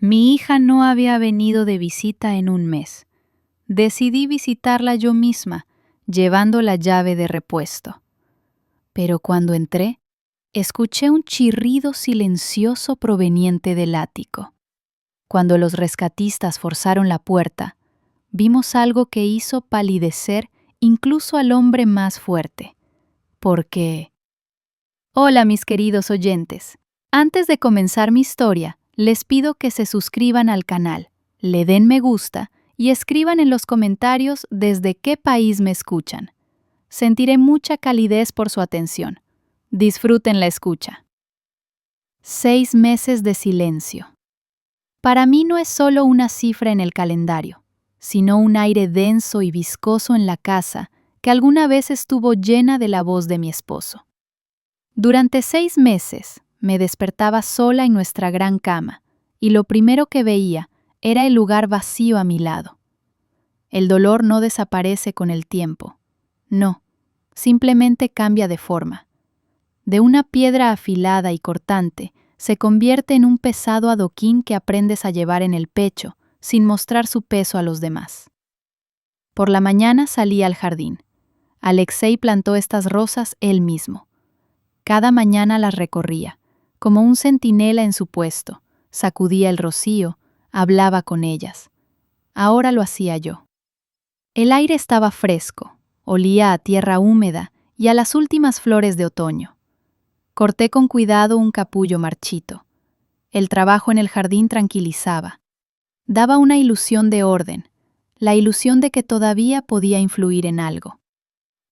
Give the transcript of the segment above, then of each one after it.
Mi hija no había venido de visita en un mes. Decidí visitarla yo misma, llevando la llave de repuesto. Pero cuando entré, escuché un chirrido silencioso proveniente del ático. Cuando los rescatistas forzaron la puerta, vimos algo que hizo palidecer incluso al hombre más fuerte. Porque... Hola, mis queridos oyentes. Antes de comenzar mi historia, les pido que se suscriban al canal, le den me gusta y escriban en los comentarios desde qué país me escuchan. Sentiré mucha calidez por su atención. Disfruten la escucha. 6 meses de silencio. Para mí no es solo una cifra en el calendario, sino un aire denso y viscoso en la casa que alguna vez estuvo llena de la voz de mi esposo. Durante 6 meses me despertaba sola en nuestra gran cama y lo primero que veía era el lugar vacío a mi lado. El dolor no desaparece con el tiempo. No, simplemente cambia de forma. De una piedra afilada y cortante se convierte en un pesado adoquín que aprendes a llevar en el pecho sin mostrar su peso a los demás. Por la mañana salí al jardín. Alexei plantó estas rosas él mismo. Cada mañana las recorría, como un centinela en su puesto, sacudía el rocío, hablaba con ellas. Ahora lo hacía yo. El aire estaba fresco, olía a tierra húmeda y a las últimas flores de otoño. Corté con cuidado un capullo marchito. El trabajo en el jardín tranquilizaba. Daba una ilusión de orden, la ilusión de que todavía podía influir en algo.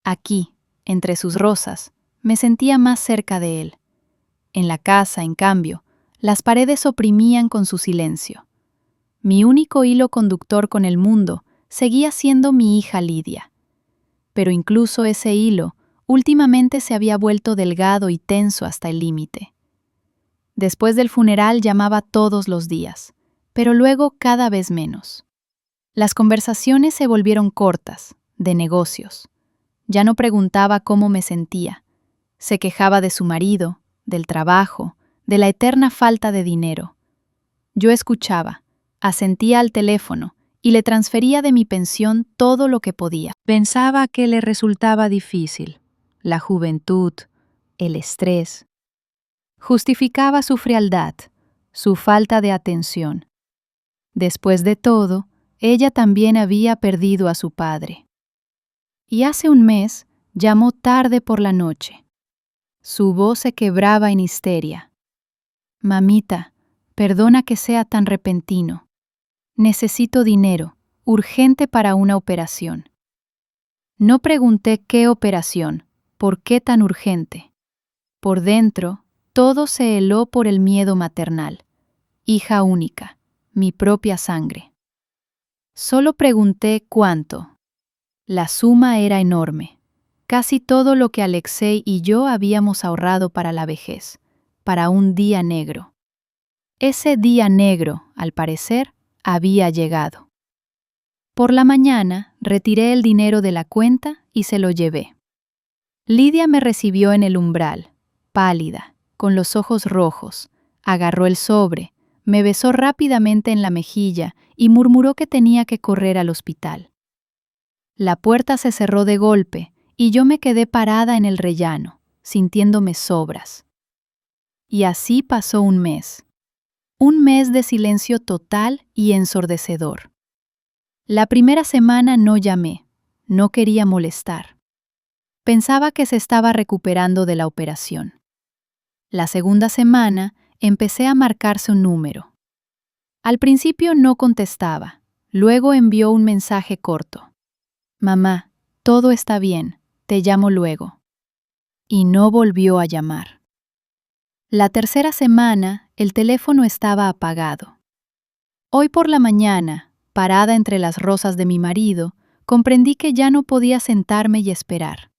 Aquí, entre sus rosas, me sentía más cerca de él. En la casa, en cambio, las paredes oprimían con su silencio. Mi único hilo conductor con el mundo seguía siendo mi hija Lidia. Pero incluso ese hilo últimamente se había vuelto delgado y tenso hasta el límite. Después del funeral llamaba todos los días, pero luego cada vez menos. Las conversaciones se volvieron cortas, de negocios. Ya no preguntaba cómo me sentía. Se quejaba de su marido, del trabajo, de la eterna falta de dinero. Yo escuchaba, asentía al teléfono y le transfería de mi pensión todo lo que podía. Pensaba que le resultaba difícil. La juventud, el estrés. Justificaba su frialdad, su falta de atención. Después de todo, ella también había perdido a su padre. Y hace un mes llamó tarde por la noche. Su voz se quebraba en histeria. Mamita, perdona que sea tan repentino. Necesito dinero, urgente para una operación. No pregunté qué operación, por qué tan urgente. Por dentro, todo se heló por el miedo maternal. Hija única, mi propia sangre. Solo pregunté cuánto. La suma era enorme. Casi todo lo que Alexei y yo habíamos ahorrado para la vejez, para un día negro. Ese día negro, al parecer, había llegado. Por la mañana, retiré el dinero de la cuenta y se lo llevé. Lidia me recibió en el umbral, pálida, con los ojos rojos, agarró el sobre, me besó rápidamente en la mejilla y murmuró que tenía que correr al hospital. La puerta se cerró de golpe, y yo me quedé parada en el rellano, sintiéndome sobras. Y así pasó un mes. Un mes de silencio total y ensordecedor. La primera semana no llamé, no quería molestar. Pensaba que se estaba recuperando de la operación. La segunda semana empecé a marcarse un número. Al principio no contestaba, luego envió un mensaje corto. Mamá, todo está bien. Te llamo luego. Y no volvió a llamar. La tercera semana, el teléfono estaba apagado. Hoy por la mañana, parada entre las rosas de mi marido, comprendí que ya no podía sentarme y esperar.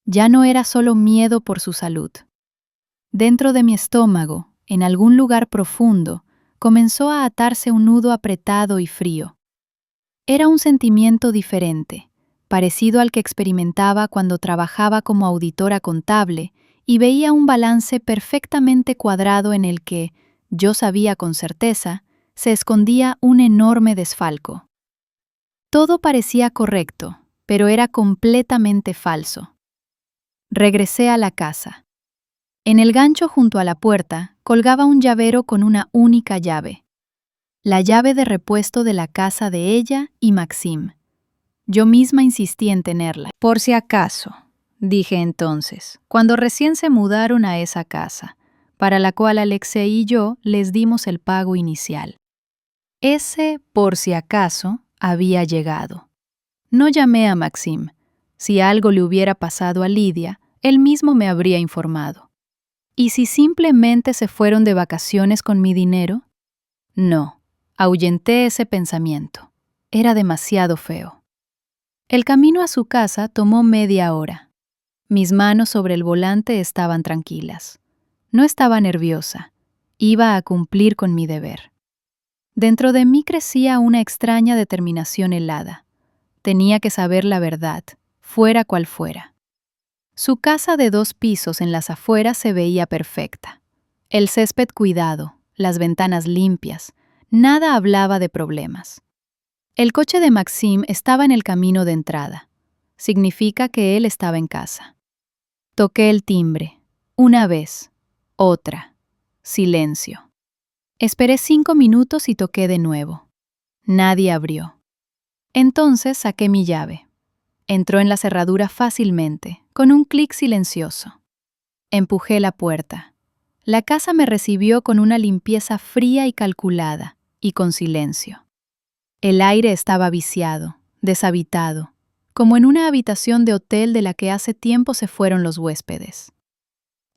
Ya no era solo miedo por su salud. Dentro de mi estómago, en algún lugar profundo, comenzó a atarse un nudo apretado y frío. Era un sentimiento diferente, parecido al que experimentaba cuando trabajaba como auditora contable y veía un balance perfectamente cuadrado en el que, yo sabía con certeza, se escondía un enorme desfalco. Todo parecía correcto, pero era completamente falso. Regresé a la casa. En el gancho junto a la puerta colgaba un llavero con una única llave. La llave de repuesto de la casa de ella y Maxim. Yo misma insistí en tenerla. Por si acaso, dije entonces, cuando recién se mudaron a esa casa, para la cual Alexei y yo les dimos el pago inicial. Ese por si acaso había llegado. No llamé a Maxim. Si algo le hubiera pasado a Lidia, él mismo me habría informado. ¿Y si simplemente se fueron de vacaciones con mi dinero? No, ahuyenté ese pensamiento. Era demasiado feo. El camino a su casa tomó media hora. Mis manos sobre el volante estaban tranquilas. No estaba nerviosa. Iba a cumplir con mi deber. Dentro de mí crecía una extraña determinación helada. Tenía que saber la verdad, fuera cual fuera. Su casa de 2 pisos en las afueras se veía perfecta. El césped cuidado, las ventanas limpias, nada hablaba de problemas. El coche de Maxim estaba en el camino de entrada. Significa que él estaba en casa. Toqué el timbre. Una vez. Otra. Silencio. Esperé 5 minutos y toqué de nuevo. Nadie abrió. Entonces saqué mi llave. Entró en la cerradura fácilmente, con un clic silencioso. Empujé la puerta. La casa me recibió con una limpieza fría y calculada, y con silencio. El aire estaba viciado, deshabitado, como en una habitación de hotel de la que hace tiempo se fueron los huéspedes.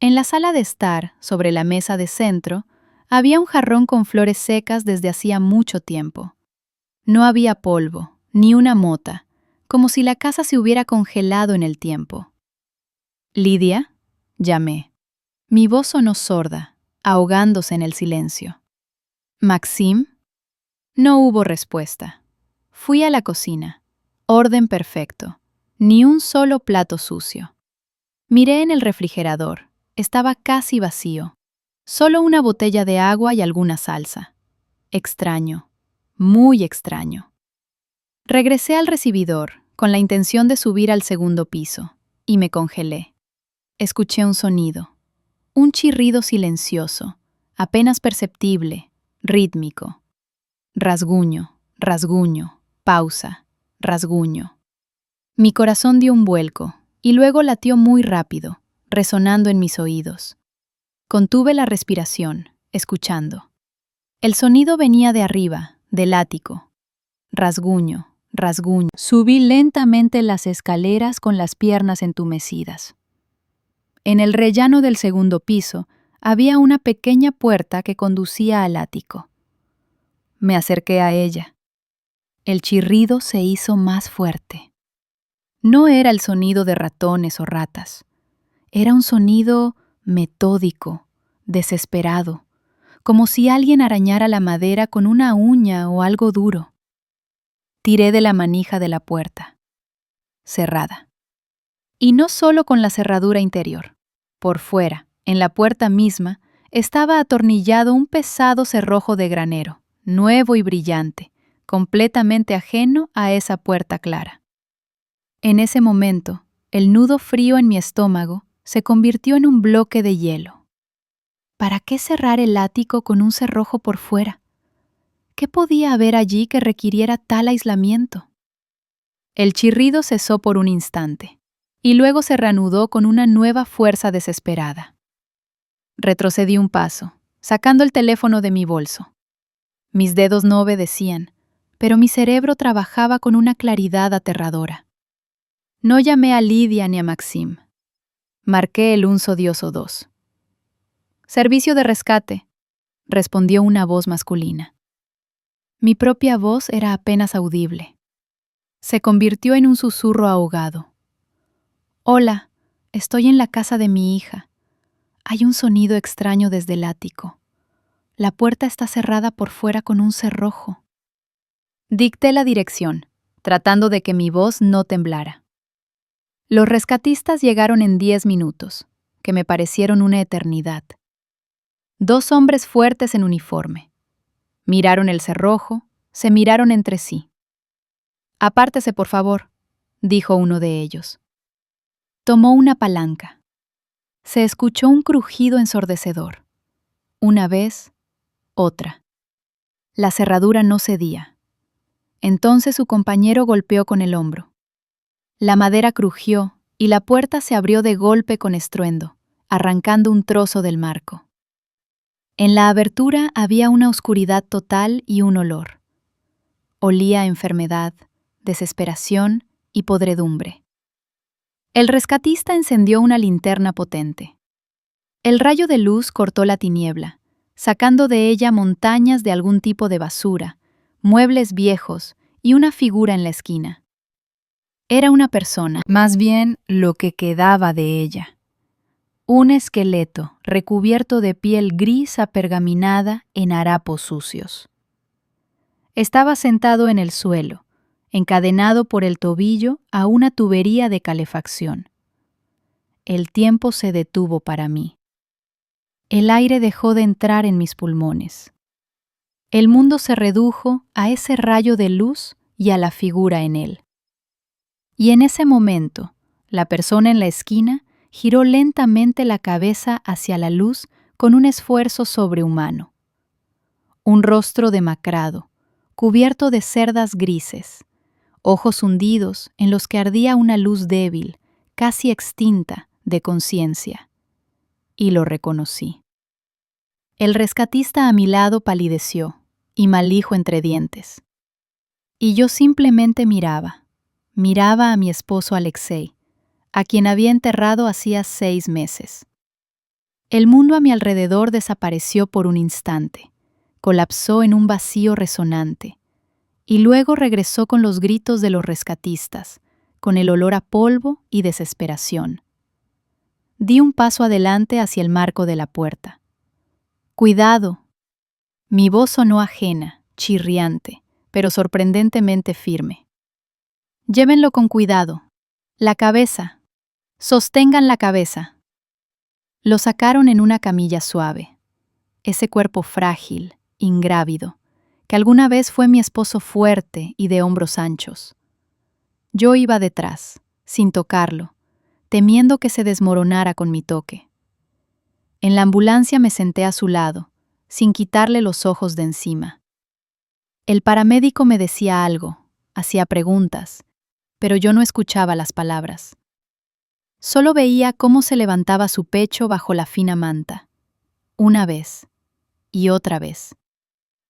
En la sala de estar, sobre la mesa de centro, había un jarrón con flores secas desde hacía mucho tiempo. No había polvo, ni una mota, como si la casa se hubiera congelado en el tiempo. «¿Lidia?», llamé. Mi voz sonó sorda, ahogándose en el silencio. «¿Maxim?». No hubo respuesta. Fui a la cocina. Orden perfecto. Ni un solo plato sucio. Miré en el refrigerador. Estaba casi vacío. Solo una botella de agua y alguna salsa. Extraño. Muy extraño. Regresé al recibidor, con la intención de subir al segundo piso, y me congelé. Escuché un sonido. Un chirrido silencioso, apenas perceptible, rítmico. Rasguño, rasguño, pausa, rasguño. Mi corazón dio un vuelco, y luego latió muy rápido, resonando en mis oídos. Contuve la respiración, escuchando. El sonido venía de arriba, del ático. Rasguño, rasguño. Subí lentamente las escaleras con las piernas entumecidas. En el rellano del segundo piso había una pequeña puerta que conducía al ático. Me acerqué a ella. El chirrido se hizo más fuerte. No era el sonido de ratones o ratas. Era un sonido metódico, desesperado, como si alguien arañara la madera con una uña o algo duro. Tiré de la manija de la puerta. Cerrada. Y no solo con la cerradura interior. Por fuera, en la puerta misma, estaba atornillado un pesado cerrojo de granero, nuevo y brillante, completamente ajeno a esa puerta clara. En ese momento, el nudo frío en mi estómago se convirtió en un bloque de hielo. ¿Para qué cerrar el ático con un cerrojo por fuera? ¿Qué podía haber allí que requiriera tal aislamiento? El chirrido cesó por un instante, y luego se reanudó con una nueva fuerza desesperada. Retrocedí un paso, sacando el teléfono de mi bolso. Mis dedos no obedecían, pero mi cerebro trabajaba con una claridad aterradora. No llamé a Lidia ni a Maxim. Marqué el 112. «Servicio de rescate», respondió una voz masculina. Mi propia voz era apenas audible. Se convirtió en un susurro ahogado. «Hola, estoy en la casa de mi hija. Hay un sonido extraño desde el ático. La puerta está cerrada por fuera con un cerrojo». Dicté la dirección, tratando de que mi voz no temblara. Los rescatistas llegaron en 10 minutos, que me parecieron una eternidad. 2 hombres fuertes en uniforme. Miraron el cerrojo, se miraron entre sí. «Apártese, por favor», dijo uno de ellos. Tomó una palanca. Se escuchó un crujido ensordecedor. Una vez, otra. La cerradura no cedía. Entonces su compañero golpeó con el hombro. La madera crujió y la puerta se abrió de golpe con estruendo, arrancando un trozo del marco. En la abertura había una oscuridad total y un olor. Olía a enfermedad, desesperación y podredumbre. El rescatista encendió una linterna potente. El rayo de luz cortó la tiniebla, sacando de ella montañas de algún tipo de basura, muebles viejos y una figura en la esquina. Era una persona, más bien lo que quedaba de ella. Un esqueleto recubierto de piel gris apergaminada en harapos sucios. Estaba sentado en el suelo, encadenado por el tobillo a una tubería de calefacción. El tiempo se detuvo para mí. El aire dejó de entrar en mis pulmones. El mundo se redujo a ese rayo de luz y a la figura en él. Y en ese momento, la persona en la esquina giró lentamente la cabeza hacia la luz con un esfuerzo sobrehumano. Un rostro demacrado, cubierto de cerdas grises, ojos hundidos en los que ardía una luz débil, casi extinta, de conciencia. Y lo reconocí. El rescatista a mi lado palideció y maldijo entre dientes. Y yo simplemente miraba a mi esposo Alexei, a quien había enterrado hacía 6 meses. El mundo a mi alrededor desapareció por un instante, colapsó en un vacío resonante, y luego regresó con los gritos de los rescatistas, con el olor a polvo y desesperación. Di un paso adelante hacia el marco de la puerta. «¡Cuidado!». Mi voz sonó ajena, chirriante, pero sorprendentemente firme. «Llévenlo con cuidado. La cabeza. Sostengan la cabeza». Lo sacaron en una camilla suave. Ese cuerpo frágil, ingrávido, que alguna vez fue mi esposo fuerte y de hombros anchos. Yo iba detrás, sin tocarlo, temiendo que se desmoronara con mi toque. En la ambulancia me senté a su lado, sin quitarle los ojos de encima. El paramédico me decía algo, hacía preguntas, pero yo no escuchaba las palabras. Solo veía cómo se levantaba su pecho bajo la fina manta. Una vez, y otra vez.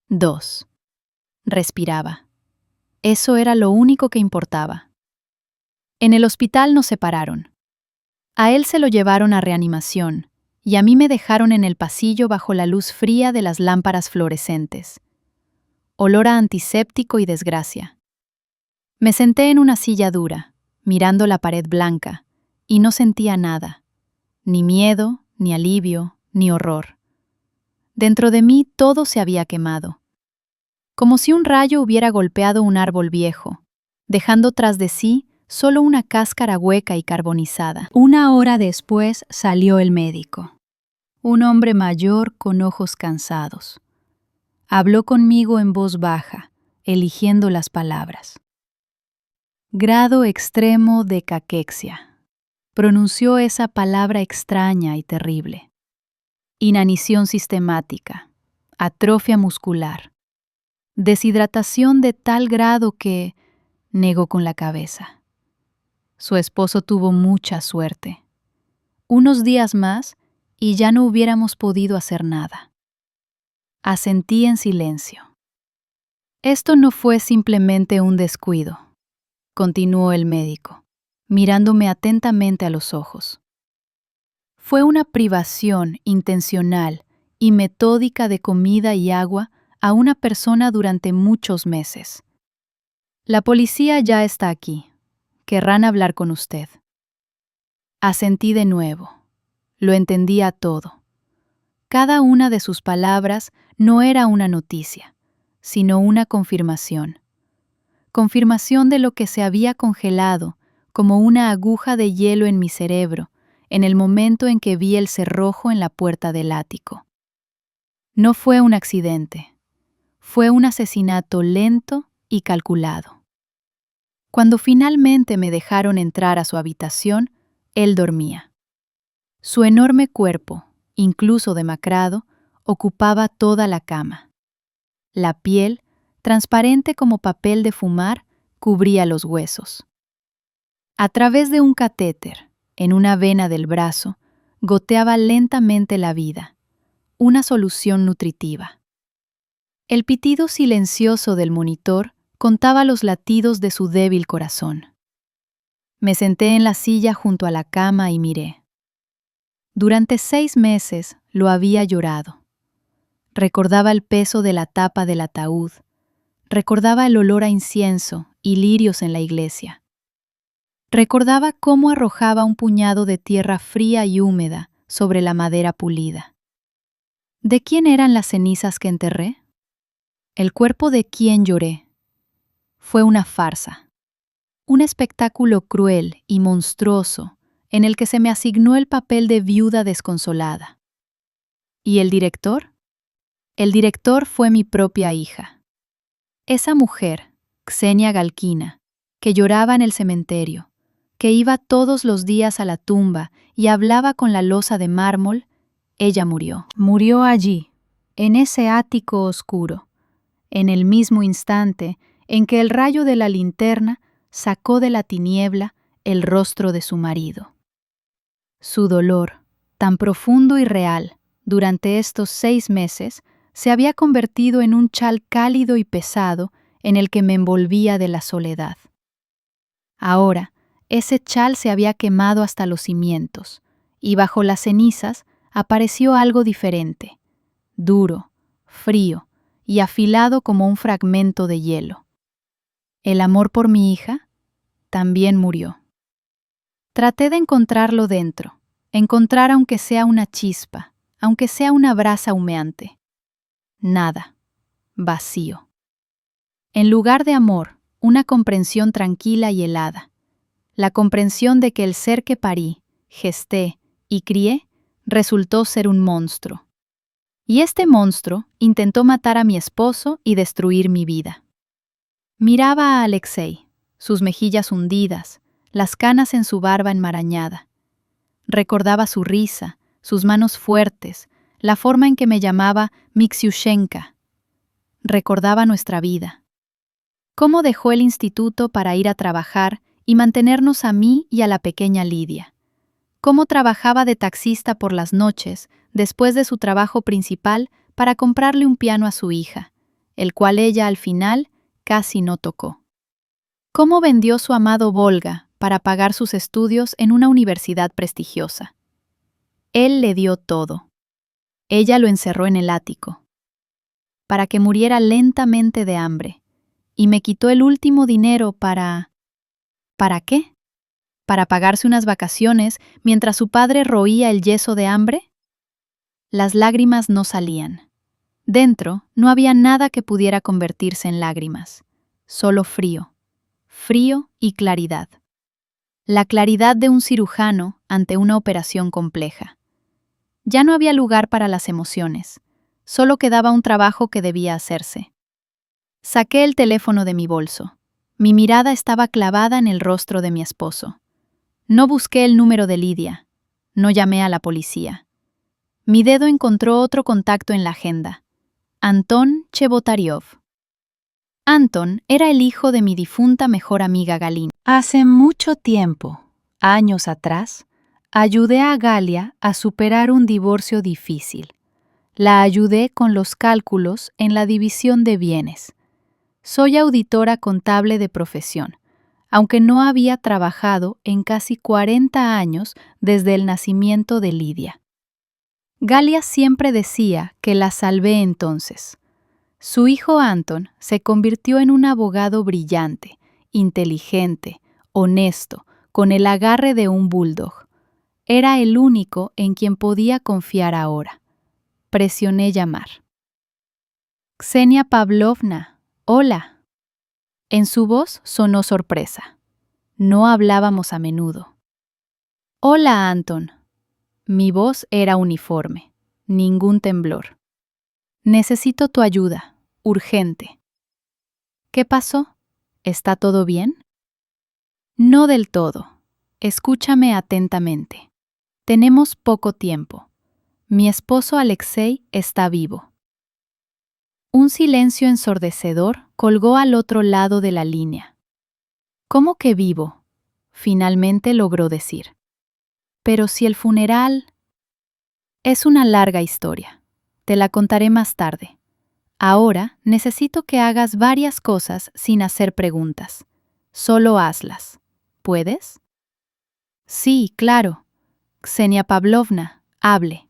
2. Respiraba. Eso era lo único que importaba. En el hospital nos separaron. A él se lo llevaron a reanimación, y a mí me dejaron en el pasillo bajo la luz fría de las lámparas fluorescentes. Olor a antiséptico y desgracia. Me senté en una silla dura, mirando la pared blanca, y no sentía nada, ni miedo, ni alivio, ni horror. Dentro de mí todo se había quemado, como si un rayo hubiera golpeado un árbol viejo, dejando tras de sí solo una cáscara hueca y carbonizada. 1 hora después salió el médico. Un hombre mayor con ojos cansados. Habló conmigo en voz baja, eligiendo las palabras. Grado extremo de caquexia. Pronunció esa palabra extraña y terrible. Inanición sistemática, atrofia muscular, deshidratación de tal grado que negó con la cabeza. Su esposo tuvo mucha suerte. Unos días más y ya no hubiéramos podido hacer nada. Asentí en silencio. Esto no fue simplemente un descuido, continuó el médico, mirándome atentamente a los ojos. Fue una privación intencional y metódica de comida y agua a una persona durante muchos meses. La policía ya está aquí. Querrán hablar con usted. Asentí de nuevo. Lo entendía todo. Cada una de sus palabras no era una noticia, sino una confirmación. Confirmación de lo que se había congelado como una aguja de hielo en mi cerebro en el momento en que vi el cerrojo en la puerta del ático. No fue un accidente. Fue un asesinato lento y calculado. Cuando finalmente me dejaron entrar a su habitación, él dormía. Su enorme cuerpo, incluso demacrado, ocupaba toda la cama. La piel, transparente como papel de fumar, cubría los huesos. A través de un catéter, en una vena del brazo, goteaba lentamente la vida, una solución nutritiva. El pitido silencioso del monitor contaba los latidos de su débil corazón. Me senté en la silla junto a la cama y miré. Durante 6 meses lo había llorado. Recordaba el peso de la tapa del ataúd. Recordaba el olor a incienso y lirios en la iglesia. Recordaba cómo arrojaba un puñado de tierra fría y húmeda sobre la madera pulida. ¿De quién eran las cenizas que enterré? ¿El cuerpo de quién lloré? Fue una farsa. Un espectáculo cruel y monstruoso en el que se me asignó el papel de viuda desconsolada. ¿Y el director? El director fue mi propia hija. Esa mujer, Ksenia Galkina, que lloraba en el cementerio, que iba todos los días a la tumba y hablaba con la losa de mármol, ella murió. Murió allí, en ese ático oscuro, en el mismo instante en que el rayo de la linterna sacó de la tiniebla el rostro de su marido. Su dolor, tan profundo y real, durante estos 6 meses, se había convertido en un chal cálido y pesado en el que me envolvía de la soledad. Ahora, ese chal se había quemado hasta los cimientos, y bajo las cenizas apareció algo diferente, duro, frío y afilado como un fragmento de hielo. El amor por mi hija también murió. Traté de encontrarlo dentro, encontrar aunque sea una chispa, aunque sea una brasa humeante. Nada, vacío. En lugar de amor, una comprensión tranquila y helada. La comprensión de que el ser que parí, gesté y crié resultó ser un monstruo. Y este monstruo intentó matar a mi esposo y destruir mi vida. Miraba a Alexei, sus mejillas hundidas, las canas en su barba enmarañada. Recordaba su risa, sus manos fuertes, la forma en que me llamaba Miksiushenka. Recordaba nuestra vida. Cómo dejó el instituto para ir a trabajar y mantenernos a mí y a la pequeña Lidia. Cómo trabajaba de taxista por las noches, después de su trabajo principal, para comprarle un piano a su hija, el cual ella al final casi no tocó. Cómo vendió su amado Volga para pagar sus estudios en una universidad prestigiosa. Él le dio todo. Ella lo encerró en el ático, para que muriera lentamente de hambre, y me quitó el último dinero para... ¿Para qué? ¿Para pagarse unas vacaciones mientras su padre roía el yeso de hambre? Las lágrimas no salían. Dentro no había nada que pudiera convertirse en lágrimas, solo frío, frío y claridad. La claridad de un cirujano ante una operación compleja. Ya no había lugar para las emociones, solo quedaba un trabajo que debía hacerse. Saqué el teléfono de mi bolso. Mi mirada estaba clavada en el rostro de mi esposo. No busqué el número de Lidia. No llamé a la policía. Mi dedo encontró otro contacto en la agenda. Anton Chebotaryov. Anton era el hijo de mi difunta mejor amiga Galina. Hace mucho tiempo, años atrás, ayudé a Galia a superar un divorcio difícil. La ayudé con los cálculos en la división de bienes. Soy auditora contable de profesión, aunque no había trabajado en casi 40 años desde el nacimiento de Lidia. Galia siempre decía que la salvé entonces. Su hijo Anton se convirtió en un abogado brillante, inteligente, honesto, con el agarre de un bulldog. Era el único en quien podía confiar ahora. Presioné llamar. Ksenia Pavlovna. Hola. En su voz sonó sorpresa. No hablábamos a menudo. Hola, Anton. Mi voz era uniforme, ningún temblor. Necesito tu ayuda, urgente. ¿Qué pasó? ¿Está todo bien? No del todo. Escúchame atentamente. Tenemos poco tiempo. Mi esposo Alexei está vivo. Un silencio ensordecedor colgó al otro lado de la línea. ¿Cómo que vivo? Finalmente logró decir. Pero si el funeral... Es una larga historia. Te la contaré más tarde. Ahora necesito que hagas varias cosas sin hacer preguntas. Solo hazlas. ¿Puedes? Sí, claro. Ksenia Pavlovna, hable.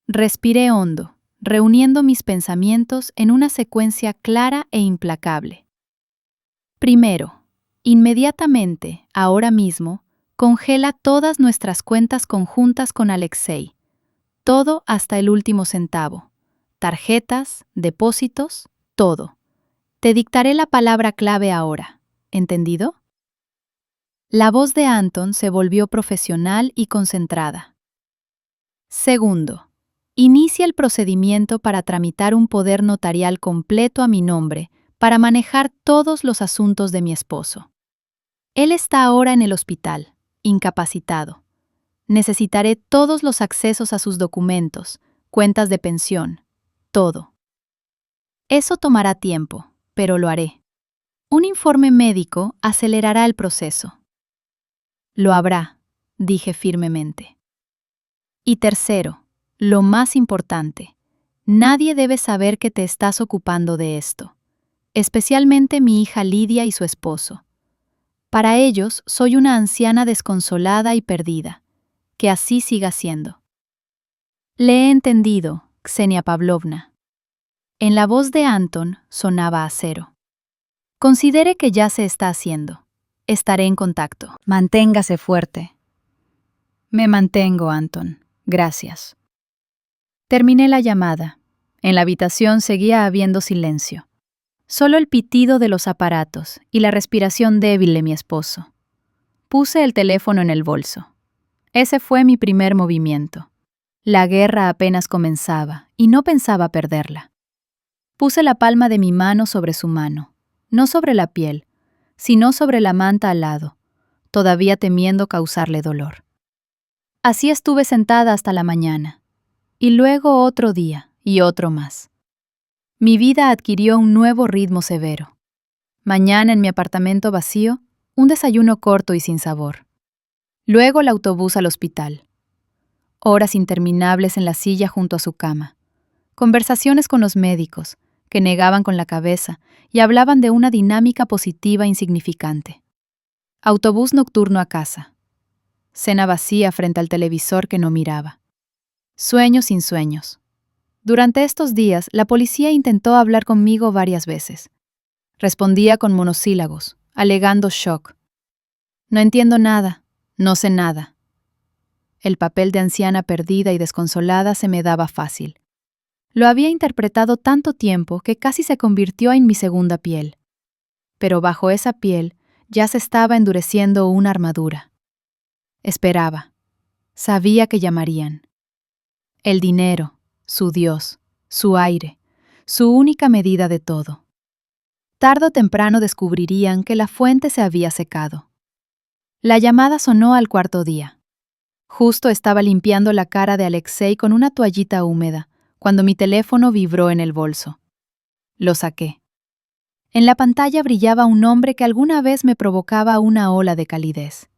Respiré hondo, reuniendo mis pensamientos en una secuencia clara e implacable. Primero, inmediatamente, ahora mismo, congela todas nuestras cuentas conjuntas con Alexei. Todo hasta el último centavo. Tarjetas, depósitos, todo. Te dictaré la palabra clave ahora. ¿Entendido? La voz de Anton se volvió profesional y concentrada. Segundo, inicia el procedimiento para tramitar un poder notarial completo a mi nombre para manejar todos los asuntos de mi esposo. Él está ahora en el hospital, incapacitado. Necesitaré todos los accesos a sus documentos, cuentas de pensión, todo. Eso tomará tiempo, pero lo haré. Un informe médico acelerará el proceso. Lo habrá, dije firmemente. Y tercero, lo más importante, nadie debe saber que te estás ocupando de esto, especialmente mi hija Lidia y su esposo. Para ellos soy una anciana desconsolada y perdida, que así siga siendo. Le he entendido, Ksenia Pavlovna. En la voz de Anton sonaba acero. Considere que ya se está haciendo. Estaré en contacto. Manténgase fuerte. Me mantengo, Anton. Gracias. Terminé la llamada. En la habitación seguía habiendo silencio. Solo el pitido de los aparatos y la respiración débil de mi esposo. Puse el teléfono en el bolso. Ese fue mi primer movimiento. La guerra apenas comenzaba y no pensaba perderla. Puse la palma de mi mano sobre su mano, no sobre la piel, sino sobre la manta al lado, todavía temiendo causarle dolor. Así estuve sentada hasta la mañana, y luego otro día y otro más. Mi vida adquirió un nuevo ritmo severo. Mañana en mi apartamento vacío, un desayuno corto y sin sabor. Luego el autobús al hospital. Horas interminables en la silla junto a su cama. Conversaciones con los médicos, que negaban con la cabeza y hablaban de una dinámica positiva insignificante. Autobús nocturno a casa. Cena vacía frente al televisor que no miraba. Sueños sin sueños. Durante estos días, la policía intentó hablar conmigo varias veces. Respondía con monosílabos, alegando shock. No entiendo nada, no sé nada. El papel de anciana perdida y desconsolada se me daba fácil. Lo había interpretado tanto tiempo que casi se convirtió en mi segunda piel. Pero bajo esa piel ya se estaba endureciendo una armadura. Esperaba. Sabía que llamarían. El dinero, su Dios, su aire, su única medida de todo. Tarde o temprano descubrirían que la fuente se había secado. La llamada sonó al cuarto día. Justo estaba limpiando la cara de Alexei con una toallita húmeda, cuando mi teléfono vibró en el bolso. Lo saqué. En la pantalla brillaba un nombre que alguna vez me provocaba una ola de calidez.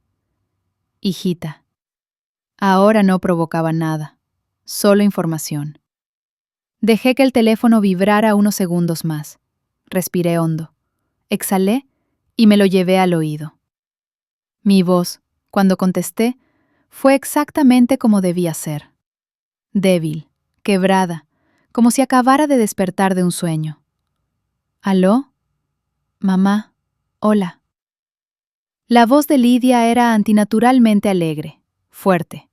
Hijita. Ahora no provocaba nada, solo información. Dejé que el teléfono vibrara unos segundos más. Respiré hondo. Exhalé y me lo llevé al oído. Mi voz, cuando contesté, fue exactamente como debía ser. Débil, quebrada, como si acabara de despertar de un sueño. ¿Aló? Mamá, hola. La voz de Lidia era antinaturalmente alegre, fuerte.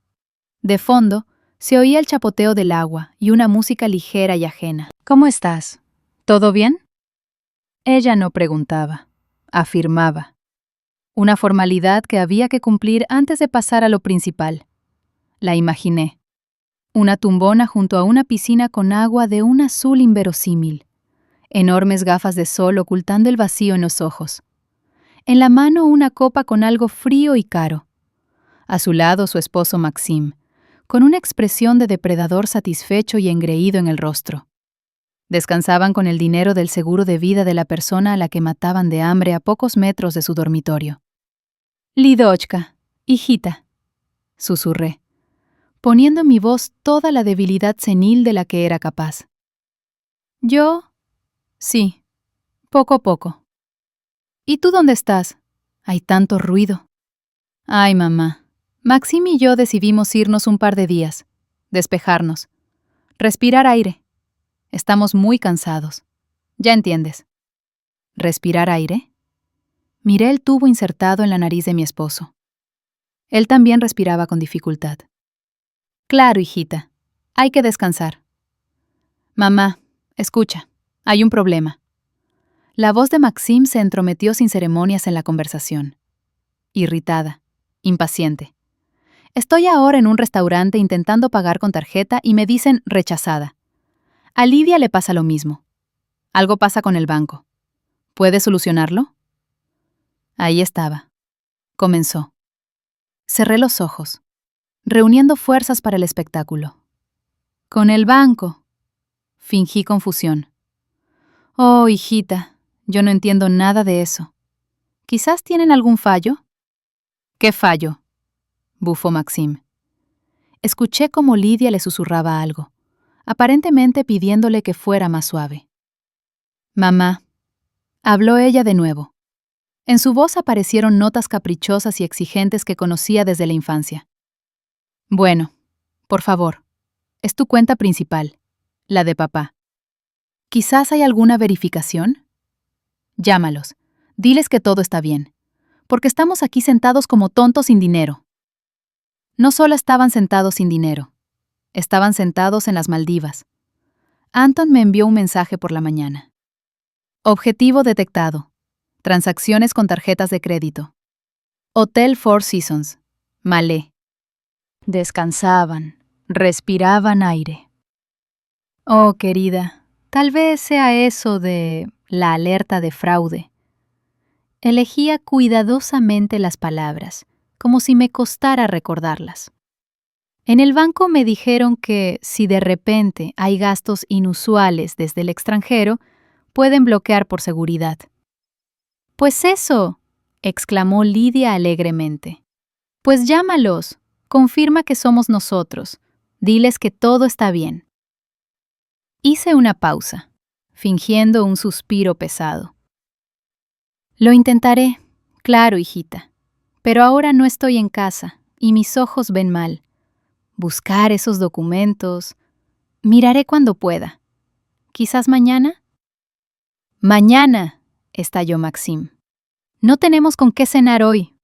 De fondo, se oía el chapoteo del agua y una música ligera y ajena. ¿Cómo estás? ¿Todo bien? Ella no preguntaba, afirmaba. Una formalidad que había que cumplir antes de pasar a lo principal. La imaginé. Una tumbona junto a una piscina con agua de un azul inverosímil. enormes gafas de sol ocultando el vacío en los ojos. En la mano una copa con algo frío y caro. A su lado su esposo Maxim, con una expresión de depredador satisfecho y engreído en el rostro. Descansaban con el dinero del seguro de vida de la persona a la que mataban de hambre a pocos metros de su dormitorio. «Lidochka, hijita», susurré, poniendo en mi voz toda la debilidad senil de la que era capaz. «¿Yo? Sí, poco a poco». «¿Y tú dónde estás? Hay tanto ruido». «Ay, mamá, Maxim y yo decidimos irnos un par de días, despejarnos, respirar aire. Estamos muy cansados. Ya entiendes». ¿Respirar aire? Miré el tubo insertado en la nariz de mi esposo. Él también respiraba con dificultad. «Claro, hijita. Hay que descansar». «Mamá, escucha. Hay un problema». La voz de Maxim se entrometió sin ceremonias en la conversación. Irritada, impaciente. «Estoy ahora en un restaurante intentando pagar con tarjeta y me dicen rechazada. A Lidia le pasa lo mismo. Algo pasa con el banco. ¿Puedes solucionarlo?» Ahí estaba. Comenzó. Cerré los ojos, reuniendo fuerzas para el espectáculo. «Con el banco». Fingí confusión. «Oh, hijita, yo no entiendo nada de eso. ¿Quizás tienen algún fallo?» «¿Qué fallo?», bufó Maxim. Escuché cómo Lidia le susurraba algo, aparentemente pidiéndole que fuera más suave. «Mamá», habló ella de nuevo. En su voz aparecieron notas caprichosas y exigentes que conocía desde la infancia. «Bueno, por favor, es tu cuenta principal, la de papá. ¿Quizás hay alguna verificación? Llámalos, diles que todo está bien, porque estamos aquí sentados como tontos sin dinero». No solo estaban sentados sin dinero, estaban sentados en las Maldivas. Anton me envió un mensaje por la mañana. Objetivo detectado. Transacciones con tarjetas de crédito. Hotel Four Seasons, Malé. Descansaban, respiraban aire. Oh, querida, tal vez sea eso de la alerta de fraude. Elegía cuidadosamente las palabras, como si me costara recordarlas. En el banco me dijeron que si de repente hay gastos inusuales desde el extranjero, pueden bloquear por seguridad. «Pues eso», exclamó Lidia alegremente. «Pues llámalos, confirma que somos nosotros, diles que todo está bien». Hice una pausa, fingiendo un suspiro pesado. «Lo intentaré, claro, hijita, pero ahora no estoy en casa y mis ojos ven mal. Buscar esos documentos. Miraré cuando pueda. ¿Quizás mañana?» «Mañana», estalló Maxim. «No tenemos con qué cenar hoy».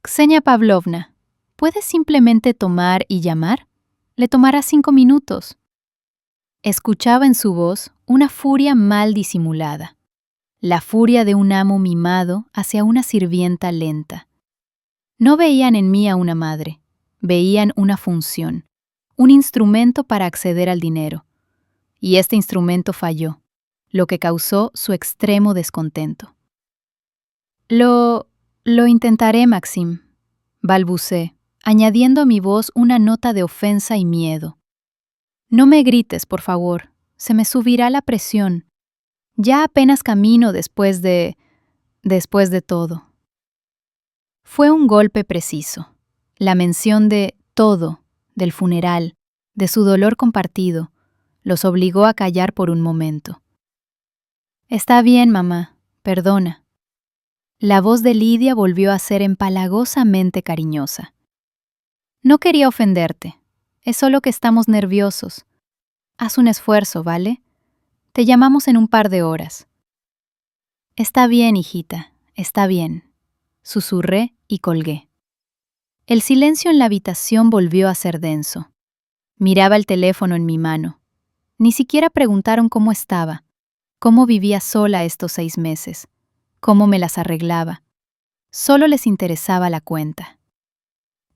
«Ksenia Pavlovna, ¿puedes simplemente tomar y llamar? Le tomará 5 minutos». Escuchaba en su voz una furia mal disimulada. La furia de un amo mimado hacia una sirvienta lenta. No veían en mí a una madre, veían una función, un instrumento para acceder al dinero. Y este instrumento falló, lo que causó su extremo descontento. Lo intentaré, Maxim», balbucé, añadiendo a mi voz una nota de ofensa y miedo. «No me grites, por favor, se me subirá la presión. Ya apenas camino después de todo». Fue un golpe preciso. La mención de todo, del funeral, de su dolor compartido, los obligó a callar por un momento. «Está bien, mamá, perdona». La voz de Lidia volvió a ser empalagosamente cariñosa. «No quería ofenderte, es solo que estamos nerviosos. Haz un esfuerzo, ¿vale? Te llamamos en un par de horas». «Está bien, hijita, está bien», susurré y colgué. El silencio en la habitación volvió a ser denso. Miraba el teléfono en mi mano. Ni siquiera preguntaron cómo estaba, cómo vivía sola estos 6 meses, cómo me las arreglaba. Solo les interesaba la cuenta.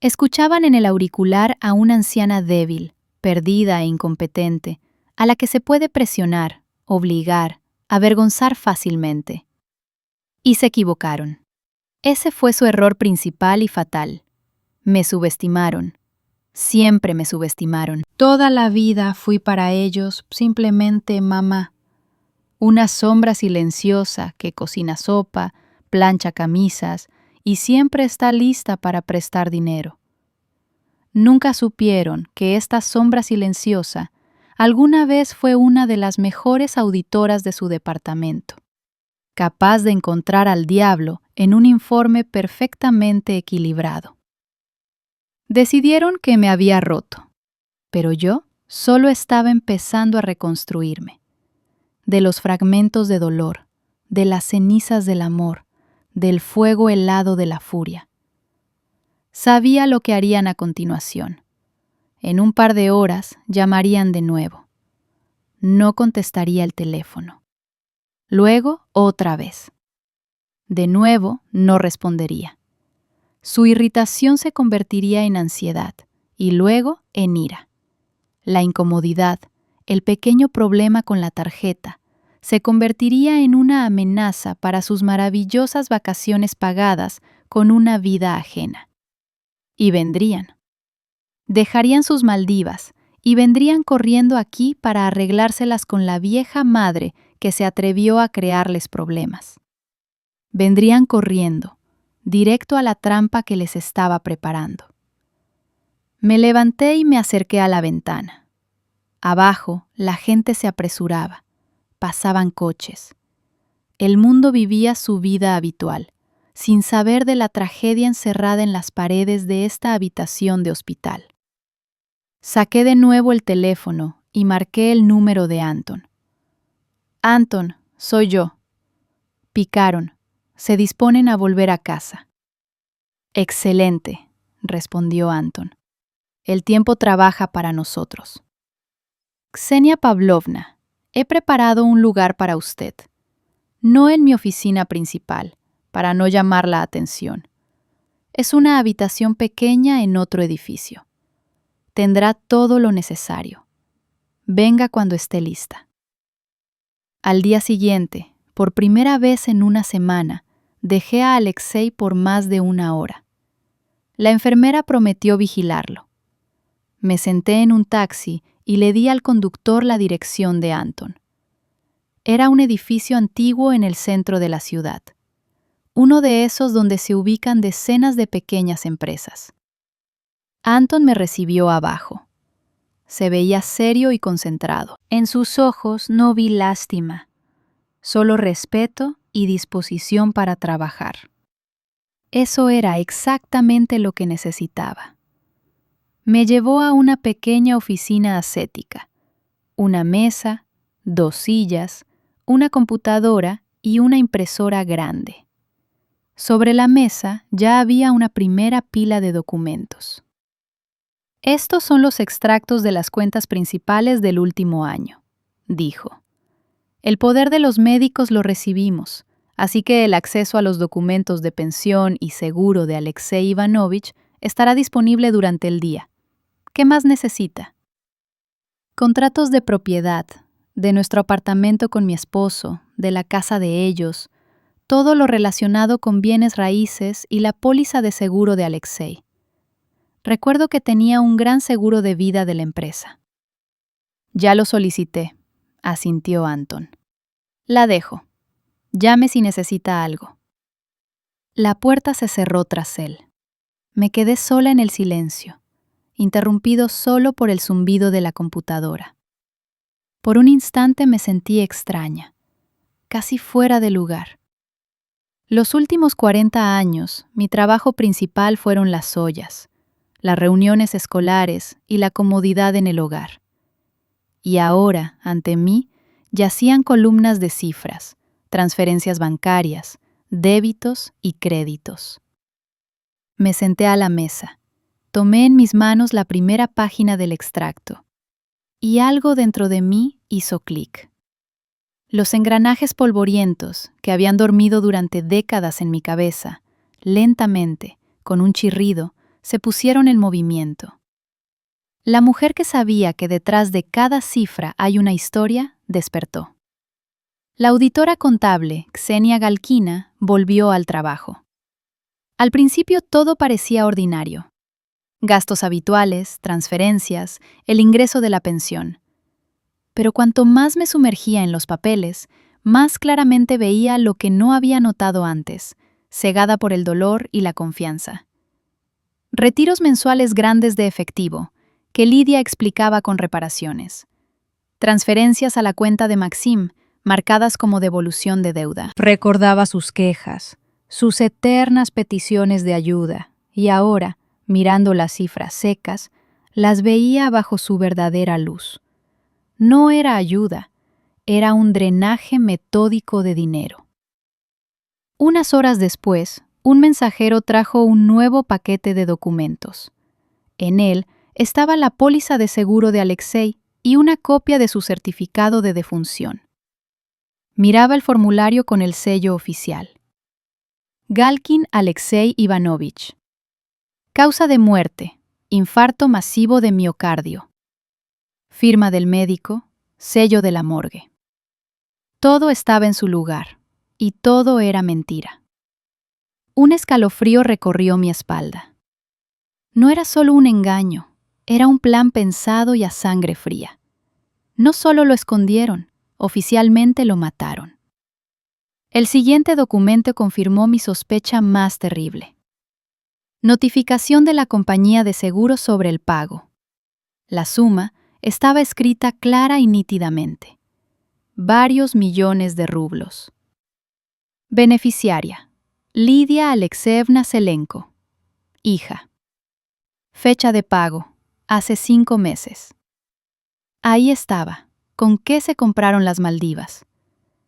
Escuchaban en el auricular a una anciana débil, perdida e incompetente, a la que se puede presionar, obligar, avergonzar fácilmente. Y se equivocaron. Ese fue su error principal y fatal. Me subestimaron. Siempre me subestimaron. Toda la vida fui para ellos simplemente mamá. Una sombra silenciosa que cocina sopa, plancha camisas y siempre está lista para prestar dinero. Nunca supieron que esta sombra silenciosa alguna vez fue una de las mejores auditoras de su departamento, capaz de encontrar al diablo en un informe perfectamente equilibrado. Decidieron que me había roto, pero yo solo estaba empezando a reconstruirme. De los fragmentos de dolor, de las cenizas del amor, del fuego helado de la furia. Sabía lo que harían a continuación. En un par de horas llamarían de nuevo. No contestaría el teléfono. Luego, otra vez. De nuevo, no respondería. Su irritación se convertiría en ansiedad y luego en ira. La incomodidad, el pequeño problema con la tarjeta, se convertiría en una amenaza para sus maravillosas vacaciones pagadas con una vida ajena. Y vendrían. Dejarían sus Maldivas y vendrían corriendo aquí para arreglárselas con la vieja madre que se atrevió a crearles problemas. Vendrían corriendo, directo a la trampa que les estaba preparando. Me levanté y me acerqué a la ventana. Abajo, la gente se apresuraba. Pasaban coches. El mundo vivía su vida habitual, sin saber de la tragedia encerrada en las paredes de esta habitación de hospital. Saqué de nuevo el teléfono y marqué el número de Anton. Anton, soy yo. Picaron. Se disponen a volver a casa. Excelente, respondió Anton. El tiempo trabaja para nosotros. Ksenia Pavlovna, he preparado un lugar para usted. No en mi oficina principal, para no llamar la atención. Es una habitación pequeña en otro edificio. Tendrá todo lo necesario. Venga cuando esté lista. Al día siguiente, por primera vez en una semana, dejé a Alexei por más de 1 hora. La enfermera prometió vigilarlo. Me senté en un taxi y le di al conductor la dirección de Anton. Era un edificio antiguo en el centro de la ciudad, uno de esos donde se ubican decenas de pequeñas empresas. Anton me recibió abajo. Se veía serio y concentrado. En sus ojos no vi lástima, solo respeto y disposición para trabajar. Eso era exactamente lo que necesitaba. Me llevó a una pequeña oficina ascética, una mesa, 2 sillas, una computadora y una impresora grande. Sobre la mesa ya había una primera pila de documentos. Estos son los extractos de las cuentas principales del último año, dijo. El poder de los médicos lo recibimos, así que el acceso a los documentos de pensión y seguro de Alexei Ivanovich estará disponible durante el día. ¿Qué más necesita? Contratos de propiedad, de nuestro apartamento con mi esposo, de la casa de ellos, todo lo relacionado con bienes raíces y la póliza de seguro de Alexei. Recuerdo que tenía un gran seguro de vida de la empresa. Ya lo solicité, asintió Anton. La dejo. Llame si necesita algo. La puerta se cerró tras él. Me quedé sola en el silencio, interrumpido solo por el zumbido de la computadora. Por un instante me sentí extraña, casi fuera de lugar. Los últimos 40 años, mi trabajo principal fueron las ollas, las reuniones escolares y la comodidad en el hogar. Y ahora, ante mí, yacían columnas de cifras, transferencias bancarias, débitos y créditos. Me senté a la mesa. Tomé en mis manos la primera página del extracto, y algo dentro de mí hizo clic. Los engranajes polvorientos, que habían dormido durante décadas en mi cabeza, lentamente, con un chirrido, se pusieron en movimiento. La mujer que sabía que detrás de cada cifra hay una historia, despertó. La auditora contable, Ksenia Galkina, volvió al trabajo. Al principio todo parecía ordinario. Gastos habituales, transferencias, el ingreso de la pensión. Pero cuanto más me sumergía en los papeles, más claramente veía lo que no había notado antes, cegada por el dolor y la confianza. Retiros mensuales grandes de efectivo, que Lidia explicaba con reparaciones. Transferencias a la cuenta de Maxim, marcadas como devolución de deuda. Recordaba sus quejas, sus eternas peticiones de ayuda, y ahora, mirando las cifras secas, las veía bajo su verdadera luz. No era ayuda, era un drenaje metódico de dinero. Unas horas después, un mensajero trajo un nuevo paquete de documentos. En él estaba la póliza de seguro de Alexei y una copia de su certificado de defunción. Miraba el formulario con el sello oficial. Galkin Alexei Ivanovich. Causa de muerte: infarto masivo de miocardio. Firma del médico, sello de la morgue. Todo estaba en su lugar, y todo era mentira. Un escalofrío recorrió mi espalda. No era solo un engaño, era un plan pensado y a sangre fría. No solo lo escondieron, oficialmente lo mataron. El siguiente documento confirmó mi sospecha más terrible. Notificación de la compañía de seguros sobre el pago. La suma estaba escrita clara y nítidamente. Varios millones de rublos. Beneficiaria: Lidia Alexeevna Selenko. Hija. Fecha de pago: hace 5 meses. Ahí estaba, con qué se compraron las Maldivas.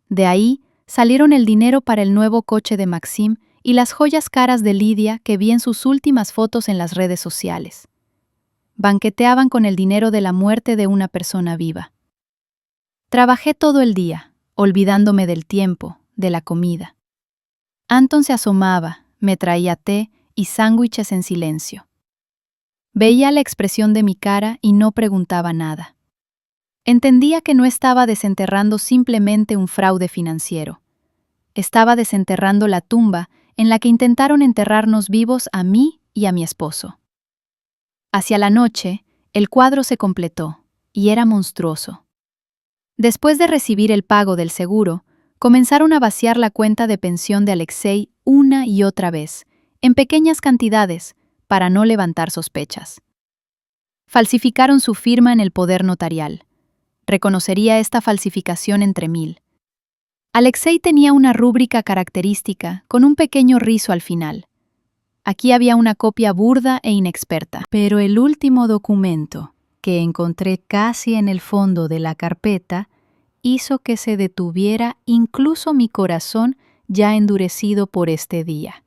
De ahí salieron el dinero para el nuevo coche de Maxim y las joyas caras de Lidia que vi en sus últimas fotos en las redes sociales. Banqueteaban con el dinero de la muerte de una persona viva. Trabajé todo el día, olvidándome del tiempo, de la comida. Anton se asomaba, me traía té y sándwiches en silencio. Veía la expresión de mi cara y no preguntaba nada. Entendía que no estaba desenterrando simplemente un fraude financiero. Estaba desenterrando la tumba en la que intentaron enterrarnos vivos a mí y a mi esposo. Hacia la noche, el cuadro se completó, y era monstruoso. Después de recibir el pago del seguro, comenzaron a vaciar la cuenta de pensión de Alexei una y otra vez, en pequeñas cantidades, para no levantar sospechas. Falsificaron su firma en el poder notarial. Reconocería esta falsificación entre 1000. Alexei tenía una rúbrica característica con un pequeño rizo al final. Aquí había una copia burda e inexperta. Pero el último documento, que encontré casi en el fondo de la carpeta, hizo que se detuviera incluso mi corazón ya endurecido por este día.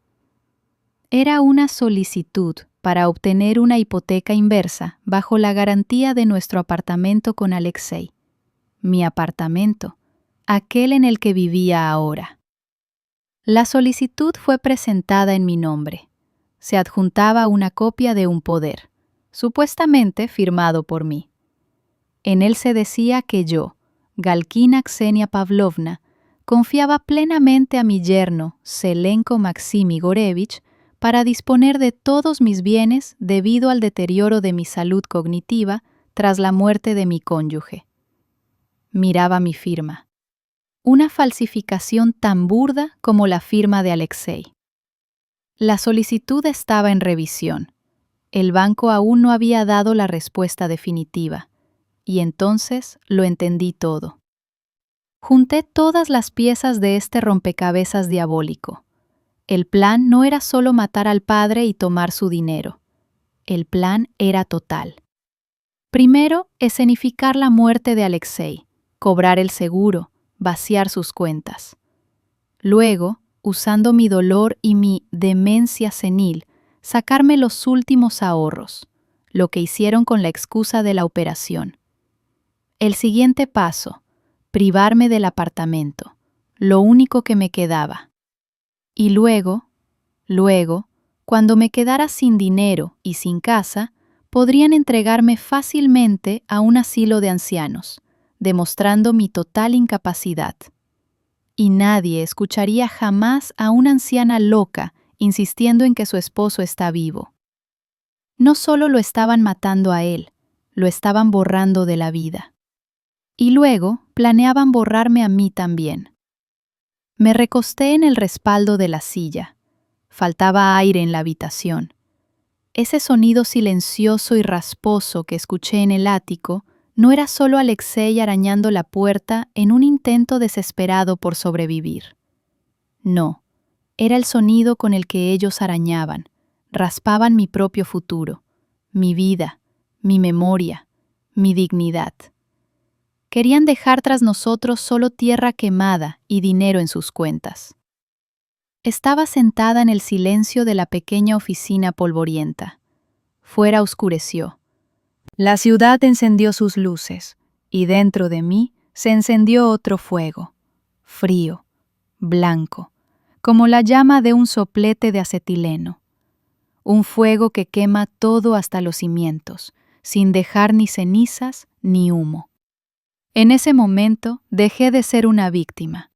Era una solicitud para obtener una hipoteca inversa bajo la garantía de nuestro apartamento con Alexei. Mi apartamento, aquel en el que vivía ahora. La solicitud fue presentada en mi nombre. Se adjuntaba una copia de un poder, supuestamente firmado por mí. En él se decía que yo, Galkina Ksenia Pavlovna, confiaba plenamente a mi yerno, Selenko Maxim Igorevich, para disponer de todos mis bienes debido al deterioro de mi salud cognitiva tras la muerte de mi cónyuge. Miraba mi firma. Una falsificación tan burda como la firma de Alexei. La solicitud estaba en revisión. El banco aún no había dado la respuesta definitiva, y entonces lo entendí todo. Junté todas las piezas de este rompecabezas diabólico. El plan no era solo matar al padre y tomar su dinero. El plan era total. Primero, escenificar la muerte de Alexei, cobrar el seguro, vaciar sus cuentas. Luego, usando mi dolor y mi demencia senil, sacarme los últimos ahorros, lo que hicieron con la excusa de la operación. El siguiente paso, privarme del apartamento, lo único que me quedaba. Y luego, cuando me quedara sin dinero y sin casa, podrían entregarme fácilmente a un asilo de ancianos, demostrando mi total incapacidad. y nadie escucharía jamás a una anciana loca insistiendo en que su esposo está vivo. No solo lo estaban matando a él, lo estaban borrando de la vida. Y luego planeaban borrarme a mí también. Me recosté en el respaldo de la silla. Faltaba aire en la habitación. Ese sonido silencioso y rasposo que escuché en el ático no era solo Alexei arañando la puerta en un intento desesperado por sobrevivir. No, era el sonido con el que ellos arañaban, raspaban mi propio futuro, mi vida, mi memoria, mi dignidad. Querían dejar tras nosotros solo tierra quemada y dinero en sus cuentas. Estaba sentada en el silencio de la pequeña oficina polvorienta. Fuera oscureció. La ciudad encendió sus luces, y dentro de mí se encendió otro fuego, frío, blanco, como la llama de un soplete de acetileno. Un fuego que quema todo hasta los cimientos, sin dejar ni cenizas ni humo. En ese momento dejé de ser una víctima.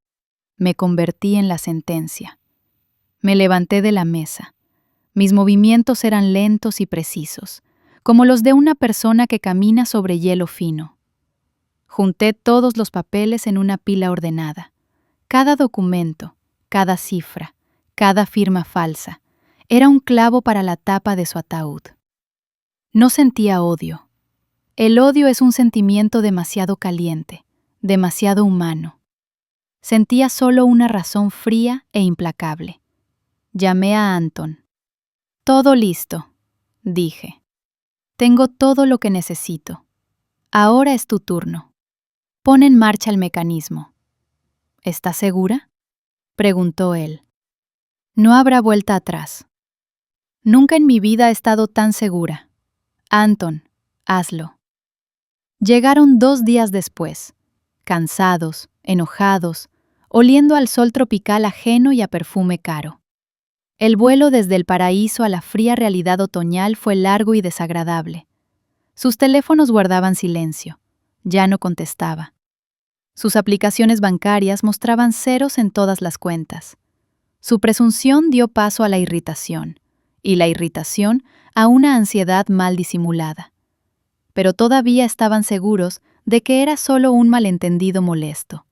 Me convertí en la sentencia. Me levanté de la mesa. Mis movimientos eran lentos y precisos, como los de una persona que camina sobre hielo fino. Junté todos los papeles en una pila ordenada. Cada documento, cada cifra, cada firma falsa, era un clavo para la tapa de su ataúd. No sentía odio. El odio es un sentimiento demasiado caliente, demasiado humano. Sentía solo una razón fría e implacable. Llamé a Anton. Todo listo, dije. Tengo todo lo que necesito. Ahora es tu turno. Pon en marcha el mecanismo. ¿Estás segura?, preguntó él. No habrá vuelta atrás. Nunca en mi vida he estado tan segura. Anton, hazlo. Llegaron 2 días después, cansados, enojados, oliendo al sol tropical ajeno y a perfume caro. El vuelo desde el paraíso a la fría realidad otoñal fue largo y desagradable. Sus teléfonos guardaban silencio. Ya no contestaba. Sus aplicaciones bancarias mostraban ceros en todas las cuentas. Su presunción dio paso a la irritación, y la irritación a una ansiedad mal disimulada. Pero todavía estaban seguros de que era solo un malentendido molesto.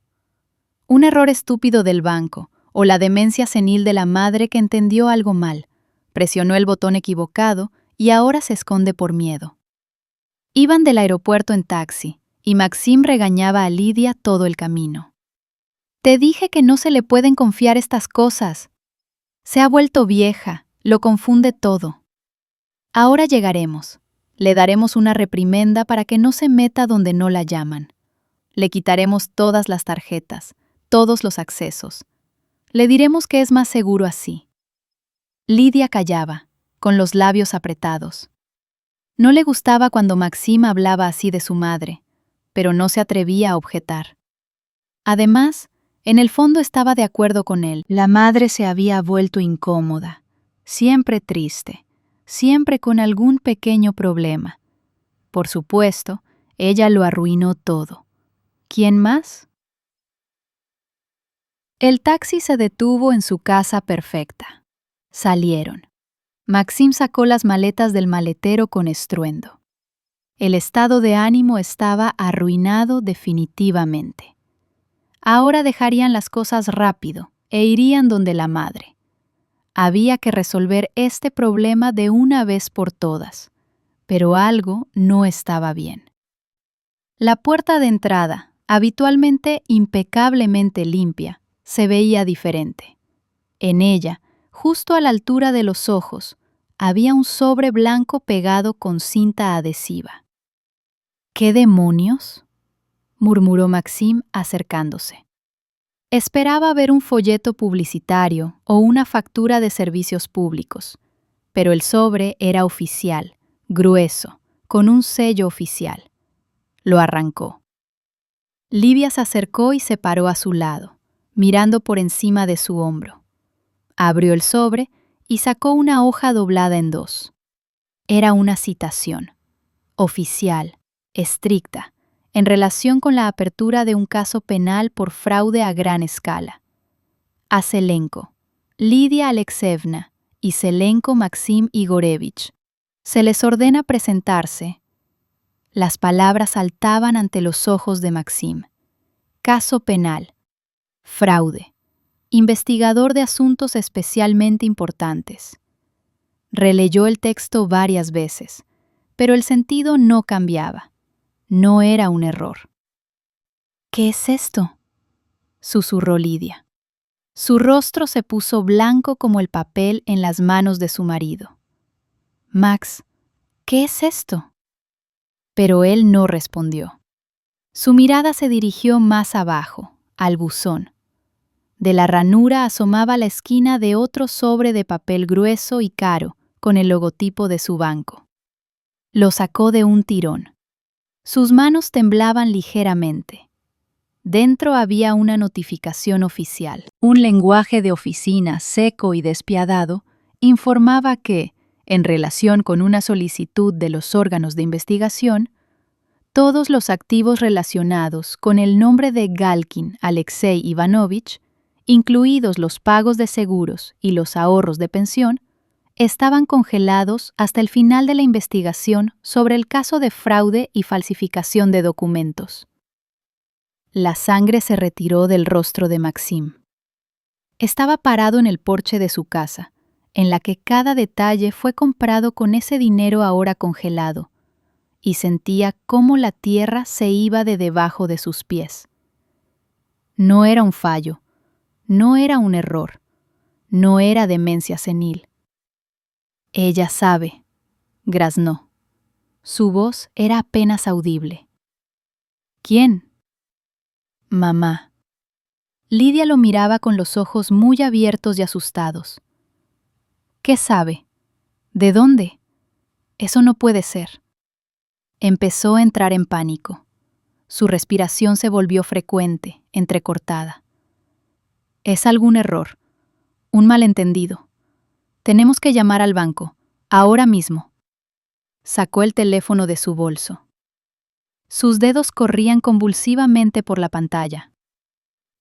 Un error estúpido del banco, o la demencia senil de la madre que entendió algo mal, presionó el botón equivocado y ahora se esconde por miedo. Iban del aeropuerto en taxi, y Maxim regañaba a Lidia todo el camino. Te dije que no se le pueden confiar estas cosas. Se ha vuelto vieja, lo confunde todo. Ahora llegaremos. Le daremos una reprimenda para que no se meta donde no la llaman. Le quitaremos todas las tarjetas, todos los accesos. Le diremos que es más seguro así. Lidia callaba, con los labios apretados. No le gustaba cuando Maxim hablaba así de su madre, pero no se atrevía a objetar. Además, en el fondo estaba de acuerdo con él. La madre se había vuelto incómoda, siempre triste, siempre con algún pequeño problema. Por supuesto, ella lo arruinó todo. ¿Quién más? El taxi se detuvo en su casa perfecta. Salieron. Maxim sacó las maletas del maletero con estruendo. El estado de ánimo estaba arruinado definitivamente. Ahora dejarían las cosas rápido e irían donde la madre. Había que resolver este problema de una vez por todas, pero algo no estaba bien. La puerta de entrada, habitualmente impecablemente limpia, se veía diferente. En ella, justo a la altura de los ojos, había un sobre blanco pegado con cinta adhesiva. ¿Qué demonios?, murmuró Maxim acercándose. Esperaba ver un folleto publicitario o una factura de servicios públicos, pero el sobre era oficial, grueso, con un sello oficial. Lo arrancó. Lidia se acercó y se paró a su lado, mirando por encima de su hombro. Abrió el sobre y sacó una hoja doblada en 2. Era una citación. Oficial, estricta, en relación con la apertura de un caso penal por fraude a gran escala. A Zelenko, Lidia Alexeyevna y Zelenko Maxim Igorevich se les ordena presentarse. Las palabras saltaban ante los ojos de Maxim. Caso penal. Fraude. Investigador de asuntos especialmente importantes. Releyó el texto varias veces, pero el sentido no cambiaba. No era un error. ¿Qué es esto?, susurró Lidia. Su rostro se puso blanco como el papel en las manos de su marido. Max, ¿qué es esto? Pero él no respondió. Su mirada se dirigió más abajo, al buzón. De la ranura asomaba la esquina de otro sobre de papel grueso y caro, con el logotipo de su banco. Lo sacó de un tirón. Sus manos temblaban ligeramente. Dentro había una notificación oficial. Un lenguaje de oficina seco y despiadado informaba que, en relación con una solicitud de los órganos de investigación, todos los activos relacionados con el nombre de Galkin Alexei Ivanovich, incluidos los pagos de seguros y los ahorros de pensión, estaban congelados hasta el final de la investigación sobre el caso de fraude y falsificación de documentos. La sangre se retiró del rostro de Maxim. Estaba parado en el porche de su casa, en la que cada detalle fue comprado con ese dinero ahora congelado, y sentía cómo la tierra se iba de debajo de sus pies. No era un fallo, no era un error, no era demencia senil. Ella sabe, graznó. Su voz era apenas audible. ¿Quién? Mamá. Lidia lo miraba con los ojos muy abiertos y asustados. ¿Qué sabe? ¿De dónde? Eso no puede ser. Empezó a entrar en pánico. Su respiración se volvió frecuente, entrecortada. Es algún error, un malentendido. Tenemos que llamar al banco, ahora mismo. Sacó el teléfono de su bolso. Sus dedos corrían convulsivamente por la pantalla.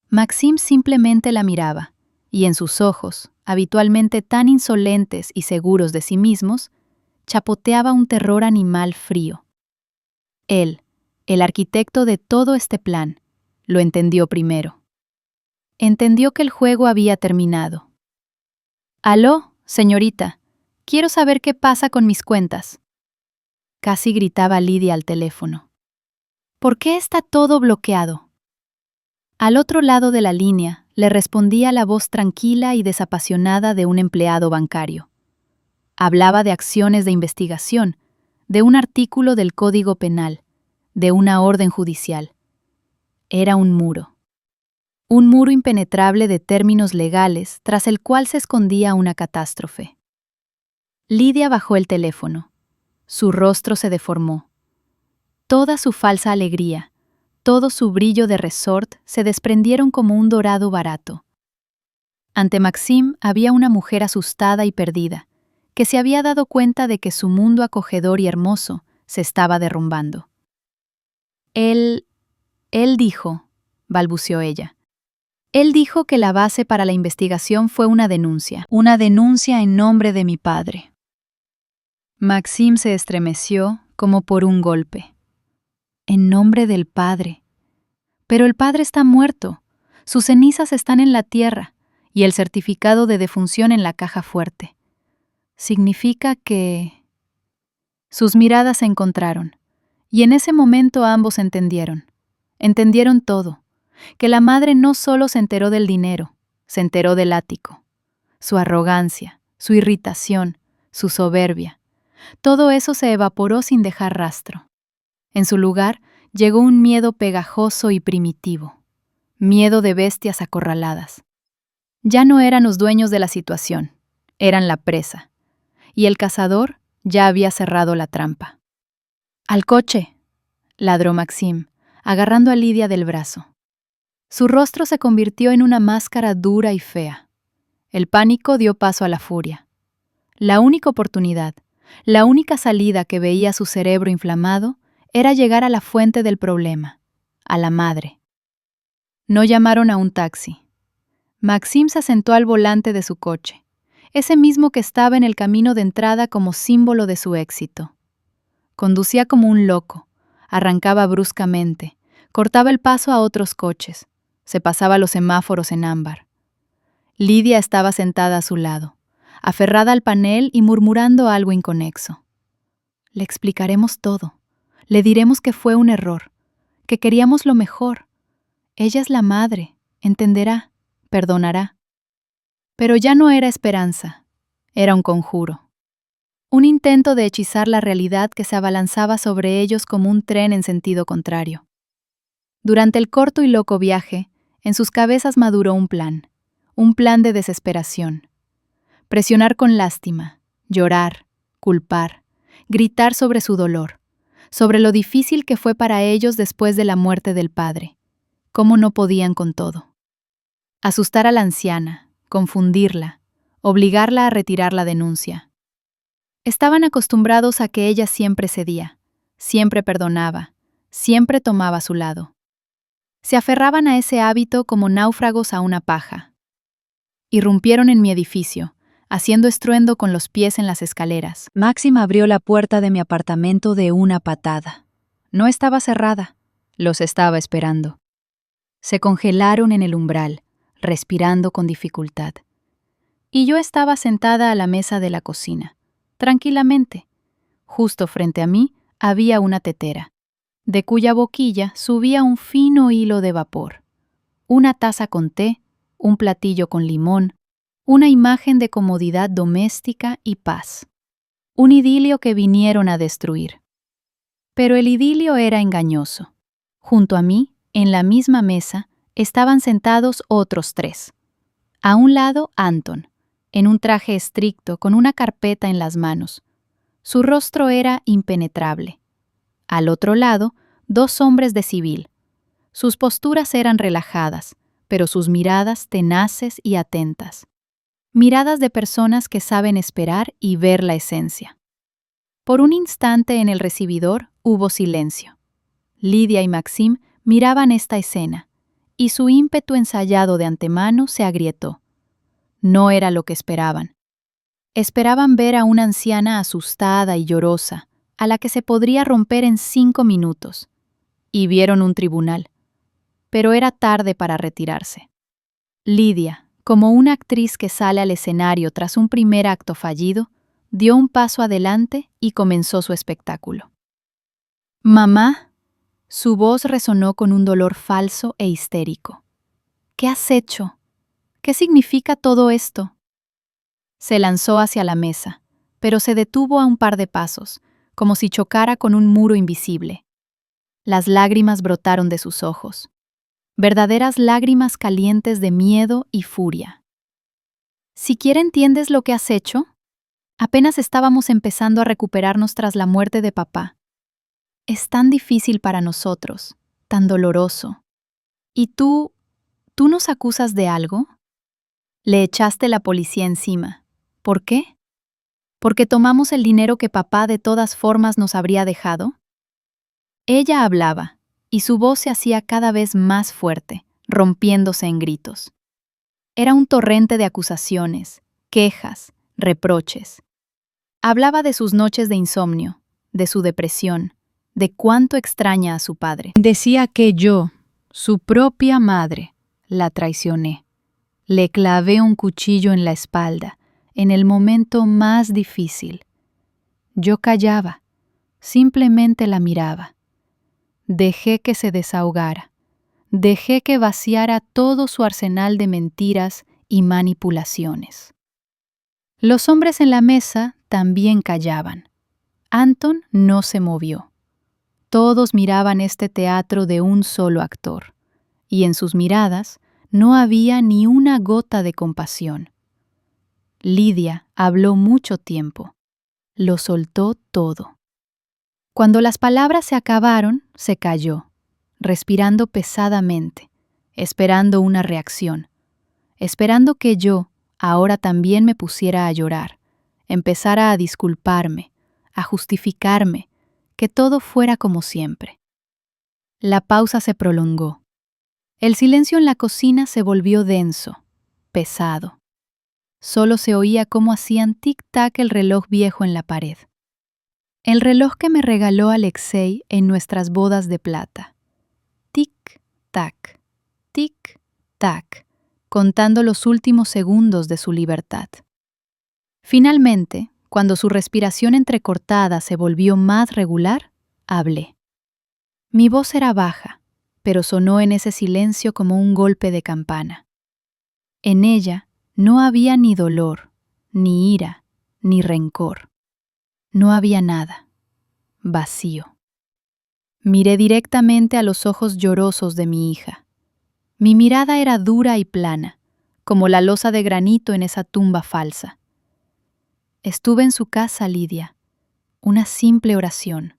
Maxim simplemente la miraba, y en sus ojos, habitualmente tan insolentes y seguros de sí mismos, chapoteaba un terror animal frío. Él, el arquitecto de todo este plan, lo entendió primero. Entendió que el juego había terminado. «Aló, señorita, quiero saber qué pasa con mis cuentas», casi gritaba Lidia al teléfono. «¿Por qué está todo bloqueado?». Al otro lado de la línea le respondía la voz tranquila y desapasionada de un empleado bancario. Hablaba de acciones de investigación, de un artículo del Código Penal, de una orden judicial. Era un muro impenetrable de términos legales tras el cual se escondía una catástrofe. Lidia bajó el teléfono. Su rostro se deformó. Toda su falsa alegría, todo su brillo de resort se desprendieron como un dorado barato. Ante Maxim había una mujer asustada y perdida, que se había dado cuenta de que su mundo acogedor y hermoso se estaba derrumbando. Él dijo, balbuceó ella. Él dijo que la base para la investigación fue una denuncia en nombre de mi padre. Maxim se estremeció como por un golpe. En nombre del padre. Pero el padre está muerto, sus cenizas están en la tierra y el certificado de defunción en la caja fuerte. Significa que... Sus miradas se encontraron, y en ese momento ambos entendieron todo, que la madre no solo se enteró del dinero, se enteró del ático, su arrogancia, su irritación, su soberbia. Todo eso se evaporó sin dejar rastro. En su lugar llegó un miedo pegajoso y primitivo, miedo de bestias acorraladas. Ya no eran los dueños de la situación, eran la presa, y el cazador ya había cerrado la trampa. «¡Al coche!», ladró Maxim, agarrando a Lidia del brazo. Su rostro se convirtió en una máscara dura y fea. El pánico dio paso a la furia. La única oportunidad, la única salida que veía su cerebro inflamado era llegar a la fuente del problema, a la madre. No llamaron a un taxi. Maxim se sentó al volante de su coche, ese mismo que estaba en el camino de entrada como símbolo de su éxito. Conducía como un loco, arrancaba bruscamente, cortaba el paso a otros coches, se pasaba los semáforos en ámbar. Lidia estaba sentada a su lado, aferrada al panel y murmurando algo inconexo. Le explicaremos todo. Le diremos que fue un error, que queríamos lo mejor. Ella es la madre, entenderá, perdonará. Pero ya no era esperanza, era un conjuro. Un intento de hechizar la realidad que se abalanzaba sobre ellos como un tren en sentido contrario. Durante el corto y loco viaje, en sus cabezas maduró un plan de desesperación. Presionar con lástima, llorar, culpar, gritar sobre su dolor, sobre lo difícil que fue para ellos después de la muerte del padre, cómo no podían con todo. Asustar a la anciana, confundirla, obligarla a retirar la denuncia. Estaban acostumbrados a que ella siempre cedía, siempre perdonaba, siempre tomaba su lado. Se aferraban a ese hábito como náufragos a una paja. Irrumpieron en mi edificio, haciendo estruendo con los pies en las escaleras. Maxim abrió la puerta de mi apartamento de una patada. No estaba cerrada, los estaba esperando. Se congelaron en el umbral, respirando con dificultad. Y yo estaba sentada a la mesa de la cocina, tranquilamente. Justo frente a mí había una tetera, de cuya boquilla subía un fino hilo de vapor. Una taza con té, un platillo con limón, una imagen de comodidad doméstica y paz. Un idilio que vinieron a destruir. Pero el idilio era engañoso. Junto a mí, en la misma mesa, estaban sentados otros 3. A un lado, Anton, en un traje estricto con una carpeta en las manos. Su rostro era impenetrable. Al otro lado, 2 hombres de civil. Sus posturas eran relajadas, pero sus miradas tenaces y atentas. Miradas de personas que saben esperar y ver la esencia. Por un instante en el recibidor hubo silencio. Lidia y Maxim miraban esta escena, y su ímpetu ensayado de antemano se agrietó. No era lo que esperaban. Esperaban ver a una anciana asustada y llorosa, a la que se podría romper en 5 minutos. Y vieron un tribunal. Pero era tarde para retirarse. Lidia, como una actriz que sale al escenario tras un primer acto fallido, dio un paso adelante y comenzó su espectáculo. «Mamá», su voz resonó con un dolor falso e histérico. «¿Qué has hecho? ¿Qué significa todo esto?» Se lanzó hacia la mesa, pero se detuvo a un par de pasos, como si chocara con un muro invisible. Las lágrimas brotaron de sus ojos. Verdaderas lágrimas calientes de miedo y furia. ¿Siquiera entiendes lo que has hecho? Apenas estábamos empezando a recuperarnos tras la muerte de papá. Es tan difícil para nosotros, tan doloroso. ¿Y tú nos acusas de algo? Le echaste la policía encima. ¿Por qué? ¿Porque tomamos el dinero que papá de todas formas nos habría dejado? Ella hablaba, y su voz se hacía cada vez más fuerte, rompiéndose en gritos. Era un torrente de acusaciones, quejas, reproches. Hablaba de sus noches de insomnio, de su depresión, de cuánto extraña a su padre. Decía que yo, su propia madre, la traicioné. Le clavé un cuchillo en la espalda, en el momento más difícil. Yo callaba, simplemente la miraba. Dejé que se desahogara. Dejé que vaciara todo su arsenal de mentiras y manipulaciones. Los hombres en la mesa también callaban. Anton no se movió. Todos miraban este teatro de un solo actor, y en sus miradas no había ni una gota de compasión. Lidia habló mucho tiempo. Lo soltó todo. Cuando las palabras se acabaron, se calló, respirando pesadamente, esperando una reacción, esperando que yo ahora también me pusiera a llorar, empezara a disculparme, a justificarme, que todo fuera como siempre. La pausa se prolongó. El silencio en la cocina se volvió denso, pesado. Solo se oía cómo hacían tic-tac el reloj viejo en la pared. El reloj que me regaló Alexei en nuestras bodas de plata. Tic-tac, tic-tac, contando los últimos segundos de su libertad. Finalmente, cuando su respiración entrecortada se volvió más regular, hablé. Mi voz era baja, pero sonó en ese silencio como un golpe de campana. En ella no había ni dolor, ni ira, ni rencor. No había nada. Vacío. Miré directamente a los ojos llorosos de mi hija. Mi mirada era dura y plana, como la losa de granito en esa tumba falsa. Estuve en su casa, Lidia, una simple oración.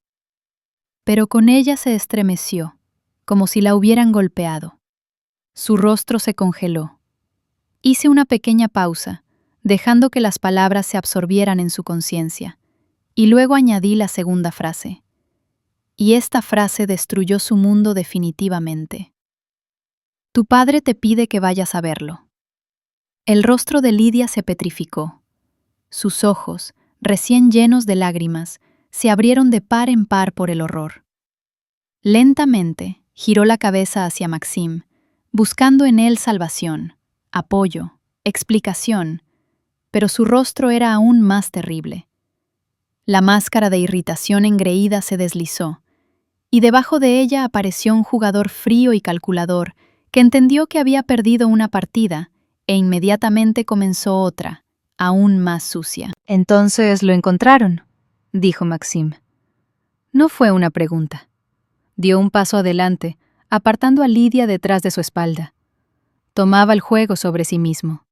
Pero con ella se estremeció, como si la hubieran golpeado. Su rostro se congeló. Hice una pequeña pausa, dejando que las palabras se absorbieran en su conciencia, y luego añadí la segunda frase. Y esta frase destruyó su mundo definitivamente. Tu padre te pide que vayas a verlo. El rostro de Lidia se petrificó. Sus ojos, recién llenos de lágrimas, se abrieron de par en par por el horror. Lentamente giró la cabeza hacia Maxim, buscando en él salvación, apoyo, explicación, pero su rostro era aún más terrible. La máscara de irritación engreída se deslizó, y debajo de ella apareció un jugador frío y calculador que entendió que había perdido una partida e inmediatamente comenzó otra, aún más sucia. «Entonces lo encontraron», dijo Maxim. No fue una pregunta. Dio un paso adelante, apartando a Lidia detrás de su espalda. Tomaba el juego sobre sí mismo.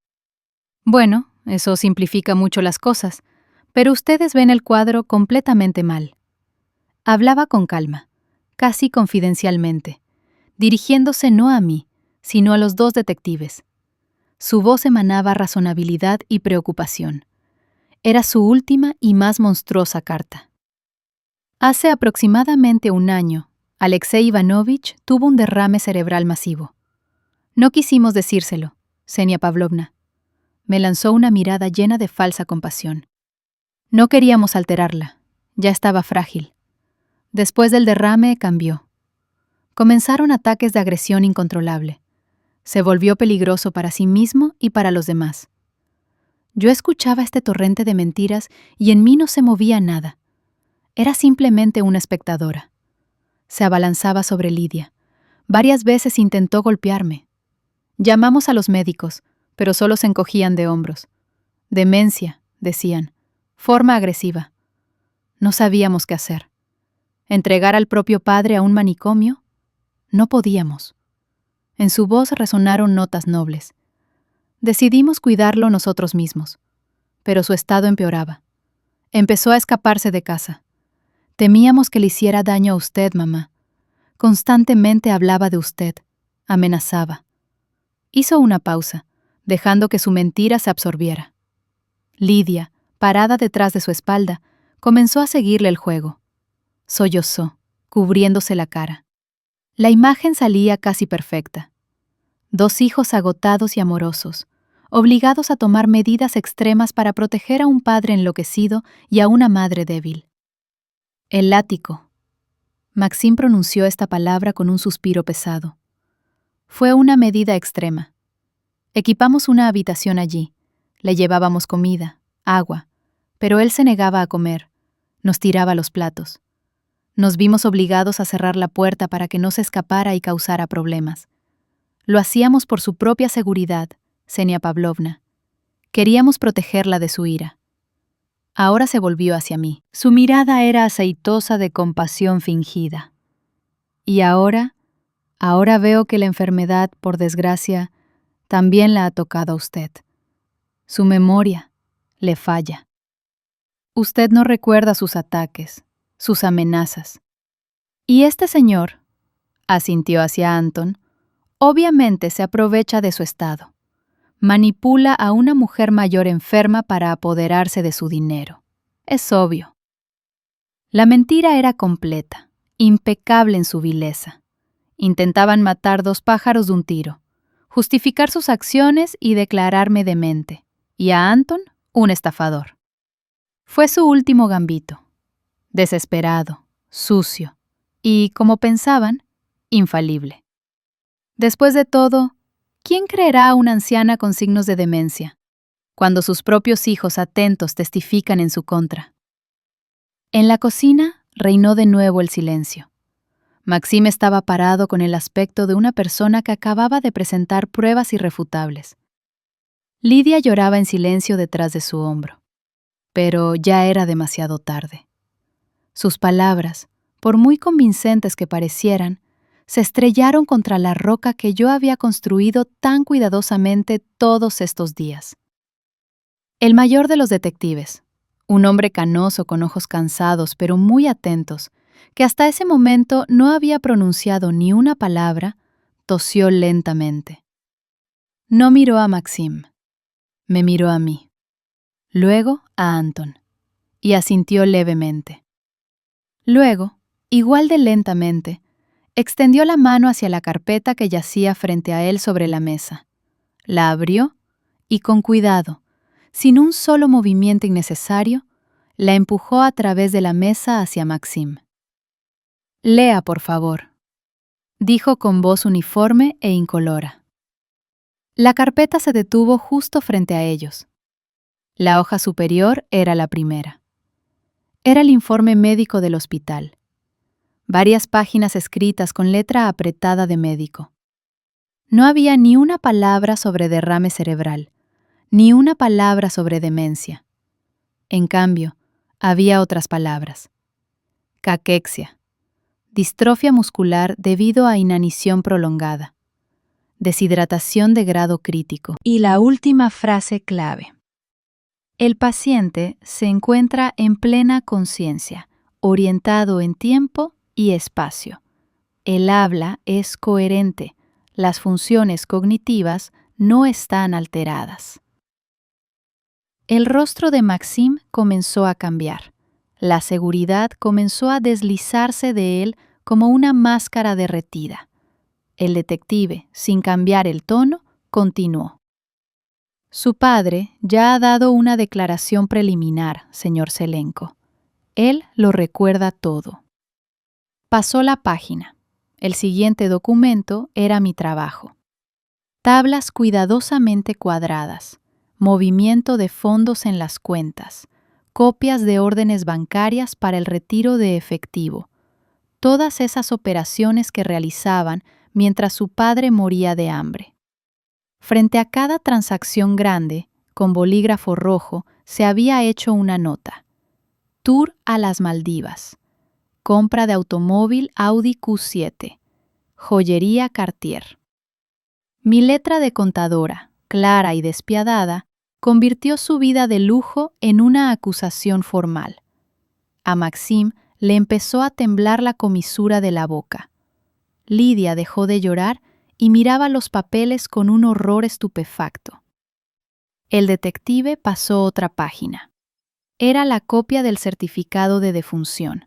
Bueno, eso simplifica mucho las cosas, pero ustedes ven el cuadro completamente mal. Hablaba con calma, casi confidencialmente, dirigiéndose no a mí, sino a los dos detectives. Su voz emanaba razonabilidad y preocupación. Era su última y más monstruosa carta. Hace aproximadamente un año, Alexei Ivanovich tuvo un derrame cerebral masivo. No quisimos decírselo, Ksenia Pavlovna. Me lanzó una mirada llena de falsa compasión. No queríamos alterarla, ya estaba frágil. Después del derrame cambió. Comenzaron ataques de agresión incontrolable. Se volvió peligroso para sí mismo y para los demás. Yo escuchaba este torrente de mentiras y en mí no se movía nada. Era simplemente una espectadora. Se abalanzaba sobre Lidia. Varias veces intentó golpearme. Llamamos a los médicos, pero solo se encogían de hombros. Demencia, decían. Forma agresiva. No sabíamos qué hacer. ¿Entregar al propio padre a un manicomio? No podíamos. En su voz resonaron notas nobles. Decidimos cuidarlo nosotros mismos, pero su estado empeoraba. Empezó a escaparse de casa. Temíamos que le hiciera daño a usted, mamá. Constantemente hablaba de usted, amenazaba. Hizo una pausa, dejando que su mentira se absorbiera. Lidia, parada detrás de su espalda, comenzó a seguirle el juego. Sollozó, cubriéndose la cara. La imagen salía casi perfecta. Dos hijos agotados y amorosos, obligados a tomar medidas extremas para proteger a un padre enloquecido y a una madre débil. El látigo. Maxim pronunció esta palabra con un suspiro pesado. Fue una medida extrema. Equipamos una habitación allí. Le llevábamos comida, agua, pero él se negaba a comer. Nos tiraba los platos. Nos vimos obligados a cerrar la puerta para que no se escapara y causara problemas. Lo hacíamos por su propia seguridad, Ksenia Pavlovna. Queríamos protegerla de su ira. Ahora se volvió hacia mí. Su mirada era aceitosa de compasión fingida. Y ahora veo que la enfermedad, por desgracia, también la ha tocado a usted. Su memoria le falla. Usted no recuerda sus ataques, sus amenazas. Y este señor, asintió hacia Anton, obviamente se aprovecha de su estado. Manipula a una mujer mayor enferma para apoderarse de su dinero. Es obvio. La mentira era completa, impecable en su vileza. Intentaban matar 2 pájaros de un tiro, justificar sus acciones y declararme demente, y a Anton un estafador. Fue su último gambito. Desesperado, sucio y, como pensaban, infalible. Después de todo, ¿quién creerá a una anciana con signos de demencia, cuando sus propios hijos atentos testifican en su contra? En la cocina reinó de nuevo el silencio. Maxim estaba parado con el aspecto de una persona que acababa de presentar pruebas irrefutables. Lidia lloraba en silencio detrás de su hombro, pero ya era demasiado tarde. Sus palabras, por muy convincentes que parecieran, se estrellaron contra la roca que yo había construido tan cuidadosamente todos estos días. El mayor de los detectives, un hombre canoso con ojos cansados pero muy atentos, que hasta ese momento no había pronunciado ni una palabra, tosió lentamente. No miró a Maxim, me miró a mí, luego a Anton, y asintió levemente. Luego, igual de lentamente, extendió la mano hacia la carpeta que yacía frente a él sobre la mesa. La abrió y con cuidado, sin un solo movimiento innecesario, la empujó a través de la mesa hacia Maxim. «Lea, por favor», dijo con voz uniforme e incolora. La carpeta se detuvo justo frente a ellos. La hoja superior era la primera. Era el informe médico del hospital. Varias páginas escritas con letra apretada de médico. No había ni una palabra sobre derrame cerebral, ni una palabra sobre demencia. En cambio, había otras palabras. Caquexia, distrofia muscular debido a inanición prolongada, deshidratación de grado crítico. Y la última frase clave. El paciente se encuentra en plena conciencia, orientado en tiempo y espacio. El habla es coherente, las funciones cognitivas no están alteradas. El rostro de Maxim comenzó a cambiar. La seguridad comenzó a deslizarse de él como una máscara derretida. El detective, sin cambiar el tono, continuó. Su padre ya ha dado una declaración preliminar, señor Selenko. Él lo recuerda todo. Pasó la página. El siguiente documento era mi trabajo. Tablas cuidadosamente cuadradas, movimiento de fondos en las cuentas, copias de órdenes bancarias para el retiro de efectivo. Todas esas operaciones que realizaban mientras su padre moría de hambre. Frente a cada transacción grande, con bolígrafo rojo, se había hecho una nota. Tour a las Maldivas. Compra de automóvil Audi Q7. Joyería Cartier. Mi letra de contadora, clara y despiadada, convirtió su vida de lujo en una acusación formal. A Maxim le empezó a temblar la comisura de la boca. Lidia dejó de llorar y miraba los papeles con un horror estupefacto. El detective pasó otra página. Era la copia del certificado de defunción,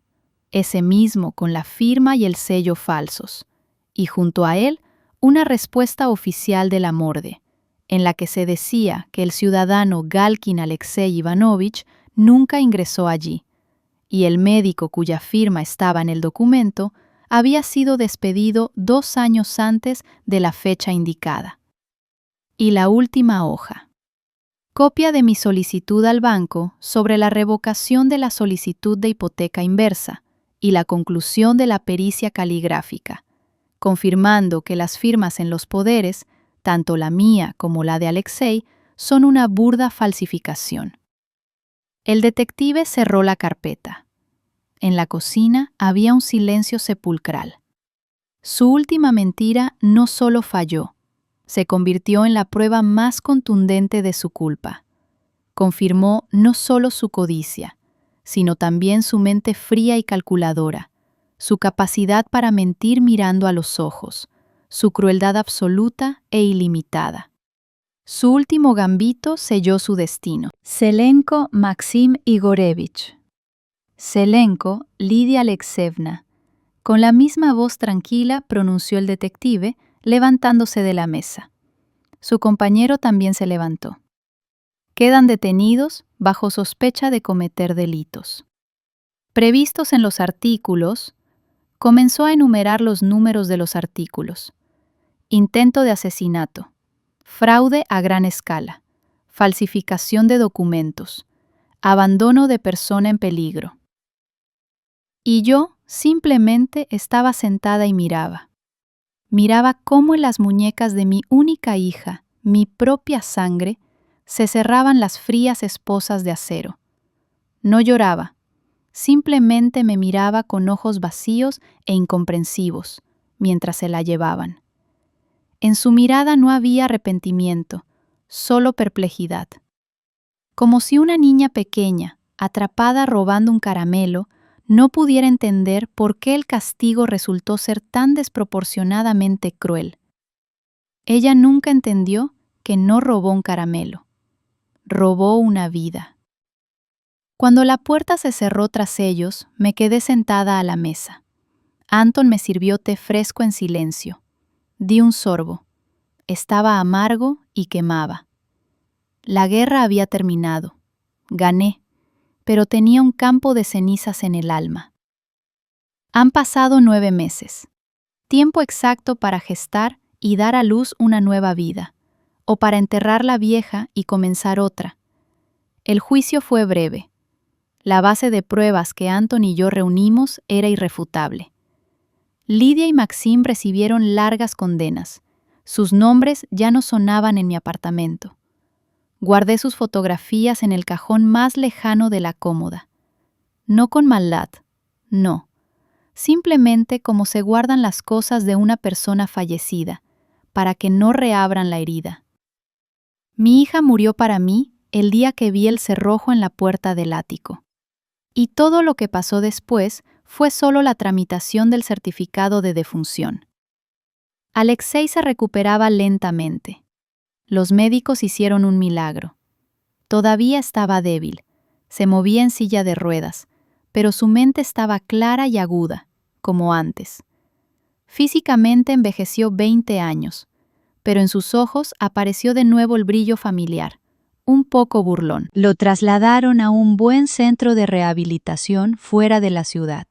ese mismo con la firma y el sello falsos, y junto a él una respuesta oficial de la morgue, en la que se decía que el ciudadano Galkin Alexei Ivanovich nunca ingresó allí, y el médico cuya firma estaba en el documento había sido despedido 2 años antes de la fecha indicada. Y la última hoja. Copia de mi solicitud al banco sobre la revocación de la solicitud de hipoteca inversa y la conclusión de la pericia caligráfica, confirmando que las firmas en los poderes, tanto la mía como la de Alexei, son una burda falsificación. El detective cerró la carpeta. En la cocina había un silencio sepulcral. Su última mentira no solo falló, se convirtió en la prueba más contundente de su culpa. Confirmó no solo su codicia, sino también su mente fría y calculadora, su capacidad para mentir mirando a los ojos, su crueldad absoluta e ilimitada. Su último gambito selló su destino. Selenko Maxim Igorevich. Selenko, Lidia Alexeyevna. Con la misma voz tranquila pronunció el detective, levantándose de la mesa. Su compañero también se levantó. Quedan detenidos bajo sospecha de cometer delitos previstos en los artículos. Comenzó a enumerar los números de los artículos. Intento de asesinato, fraude a gran escala, falsificación de documentos, abandono de persona en peligro. Y yo simplemente estaba sentada y miraba. Miraba cómo en las muñecas de mi única hija, mi propia sangre, se cerraban las frías esposas de acero. No lloraba, simplemente me miraba con ojos vacíos e incomprensivos mientras se la llevaban. En su mirada no había arrepentimiento, solo perplejidad. Como si una niña pequeña, atrapada robando un caramelo, no pudiera entender por qué el castigo resultó ser tan desproporcionadamente cruel. Ella nunca entendió que no robó un caramelo, robó una vida. Cuando la puerta se cerró tras ellos, me quedé sentada a la mesa. Anton me sirvió té fresco en silencio. Di un sorbo. Estaba amargo y quemaba. La guerra había terminado. Gané, pero tenía un campo de cenizas en el alma. Han pasado 9 meses. Tiempo exacto para gestar y dar a luz una nueva vida, o para enterrar la vieja y comenzar otra. El juicio fue breve. La base de pruebas que Anton y yo reunimos era irrefutable. Lidia y Maxim recibieron largas condenas. Sus nombres ya no sonaban en mi apartamento. Guardé sus fotografías en el cajón más lejano de la cómoda. No con maldad, no. Simplemente como se guardan las cosas de una persona fallecida, para que no reabran la herida. Mi hija murió para mí el día que vi el cerrojo en la puerta del ático. Y todo lo que pasó después fue solo la tramitación del certificado de defunción. Alexei se recuperaba lentamente. Los médicos hicieron un milagro. Todavía estaba débil, se movía en silla de ruedas, pero su mente estaba clara y aguda, como antes. Físicamente envejeció 20 años, pero en sus ojos apareció de nuevo el brillo familiar, un poco burlón. Lo trasladaron a un buen centro de rehabilitación fuera de la ciudad.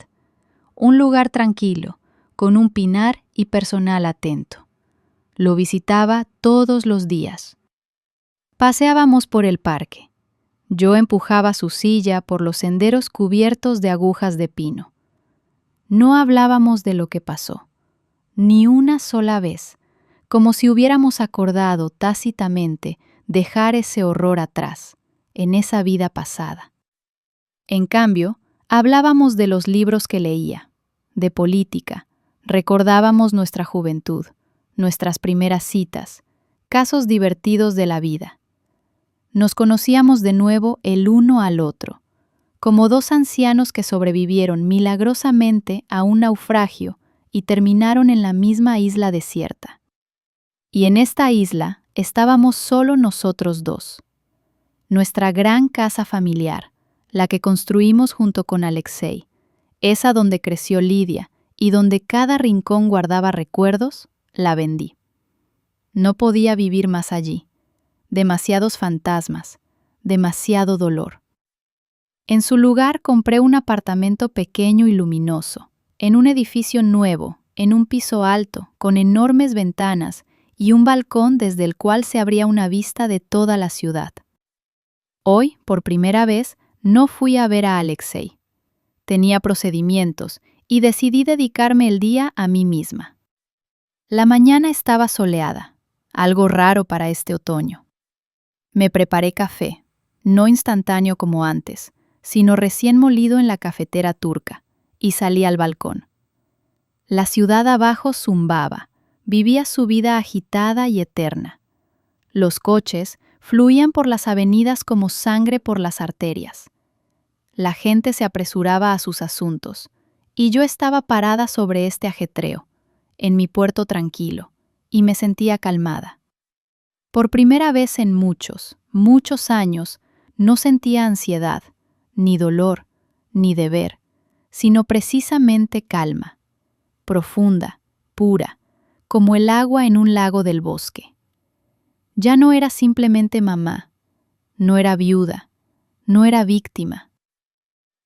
Un lugar tranquilo, con un pinar y personal atento. Lo visitaba todos los días. Paseábamos por el parque. Yo empujaba su silla por los senderos cubiertos de agujas de pino. No hablábamos de lo que pasó, ni una sola vez, como si hubiéramos acordado tácitamente dejar ese horror atrás, en esa vida pasada. En cambio, hablábamos de los libros que leía, de política, recordábamos nuestra juventud, nuestras primeras citas, casos divertidos de la vida. Nos conocíamos de nuevo el uno al otro, como dos ancianos que sobrevivieron milagrosamente a un naufragio y terminaron en la misma isla desierta. Y en esta isla estábamos solo nosotros dos. Nuestra gran casa familiar, la que construimos junto con Alexei, esa donde creció Lidia y donde cada rincón guardaba recuerdos, la vendí. No podía vivir más allí. Demasiados fantasmas, demasiado dolor. En su lugar compré un apartamento pequeño y luminoso, en un edificio nuevo, en un piso alto, con enormes ventanas y un balcón desde el cual se abría una vista de toda la ciudad. Hoy, por primera vez, no fui a ver a Alexei. Tenía procedimientos y decidí dedicarme el día a mí misma. La mañana estaba soleada, algo raro para este otoño. Me preparé café, no instantáneo como antes, sino recién molido en la cafetera turca, y salí al balcón. La ciudad abajo zumbaba, vivía su vida agitada y eterna. Los coches fluían por las avenidas como sangre por las arterias. La gente se apresuraba a sus asuntos, y yo estaba parada sobre este ajetreo, en mi puerto tranquilo, y me sentía calmada. Por primera vez en muchos, muchos años, no sentía ansiedad, ni dolor, ni deber, sino precisamente calma, profunda, pura, como el agua en un lago del bosque. Ya no era simplemente mamá, no era viuda, no era víctima.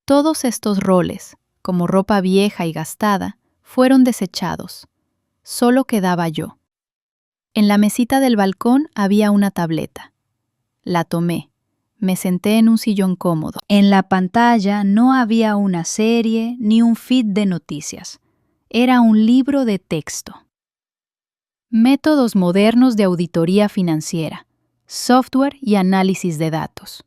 Todos estos roles, como ropa vieja y gastada, fueron desechados. Solo quedaba yo. En la mesita del balcón había una tableta. La tomé. Me senté en un sillón cómodo. En la pantalla no había una serie ni un feed de noticias. Era un libro de texto. Métodos modernos de auditoría financiera, software y análisis de datos.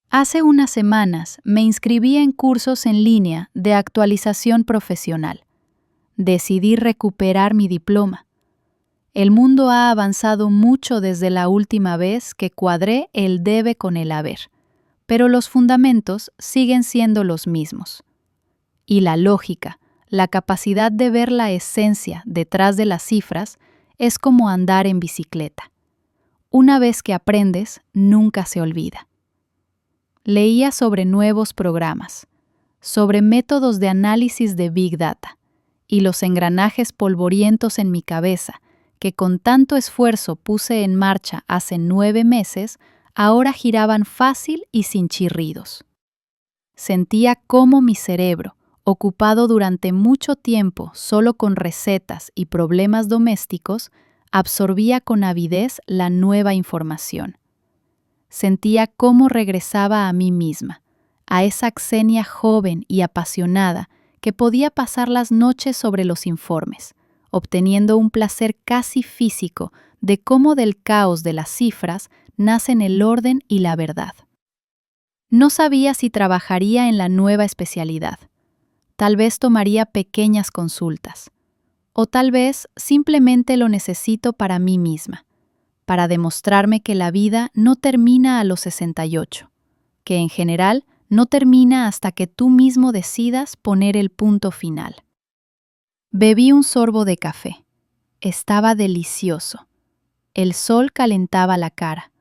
Hace unas semanas me inscribí en cursos en línea de actualización profesional. Decidí recuperar mi diploma. El mundo ha avanzado mucho desde la última vez que cuadré el debe con el haber, pero los fundamentos siguen siendo los mismos. Y la lógica, la capacidad de ver la esencia detrás de las cifras, es como andar en bicicleta. Una vez que aprendes, nunca se olvida. Leía sobre nuevos programas, sobre métodos de análisis de Big Data y los engranajes polvorientos en mi cabeza que con tanto esfuerzo puse en marcha hace 9 meses, ahora giraban fácil y sin chirridos. Sentía cómo mi cerebro, ocupado durante mucho tiempo solo con recetas y problemas domésticos, absorbía con avidez la nueva información. Sentía cómo regresaba a mí misma, a esa Xenia joven y apasionada que podía pasar las noches sobre los informes, obteniendo un placer casi físico de cómo del caos de las cifras nacen el orden y la verdad. No sabía si trabajaría en la nueva especialidad. Tal vez tomaría pequeñas consultas. O tal vez simplemente lo necesito para mí misma, para demostrarme que la vida no termina a los 68, que en general no termina hasta que tú mismo decidas poner el punto final. Bebí un sorbo de café. Estaba delicioso. El sol calentaba la cara.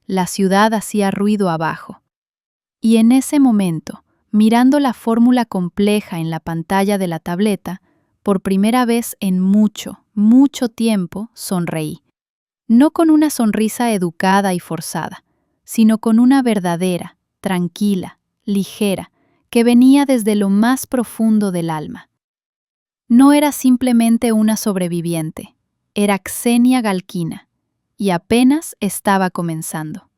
La ciudad hacía ruido abajo. Y en ese momento, mirando la fórmula compleja en la pantalla de la tableta, por primera vez en mucho, mucho tiempo, sonreí. No con una sonrisa educada y forzada, sino con una verdadera, tranquila, ligera, que venía desde lo más profundo del alma. No era simplemente una sobreviviente, era Xenia Galkina, y apenas estaba comenzando.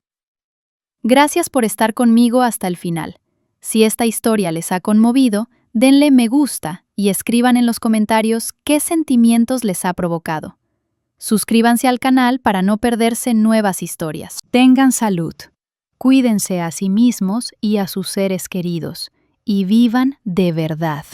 Gracias por estar conmigo hasta el final. Si esta historia les ha conmovido, denle me gusta y escriban en los comentarios qué sentimientos les ha provocado. Suscríbanse al canal para no perderse nuevas historias. Tengan salud, cuídense a sí mismos y a sus seres queridos, y vivan de verdad.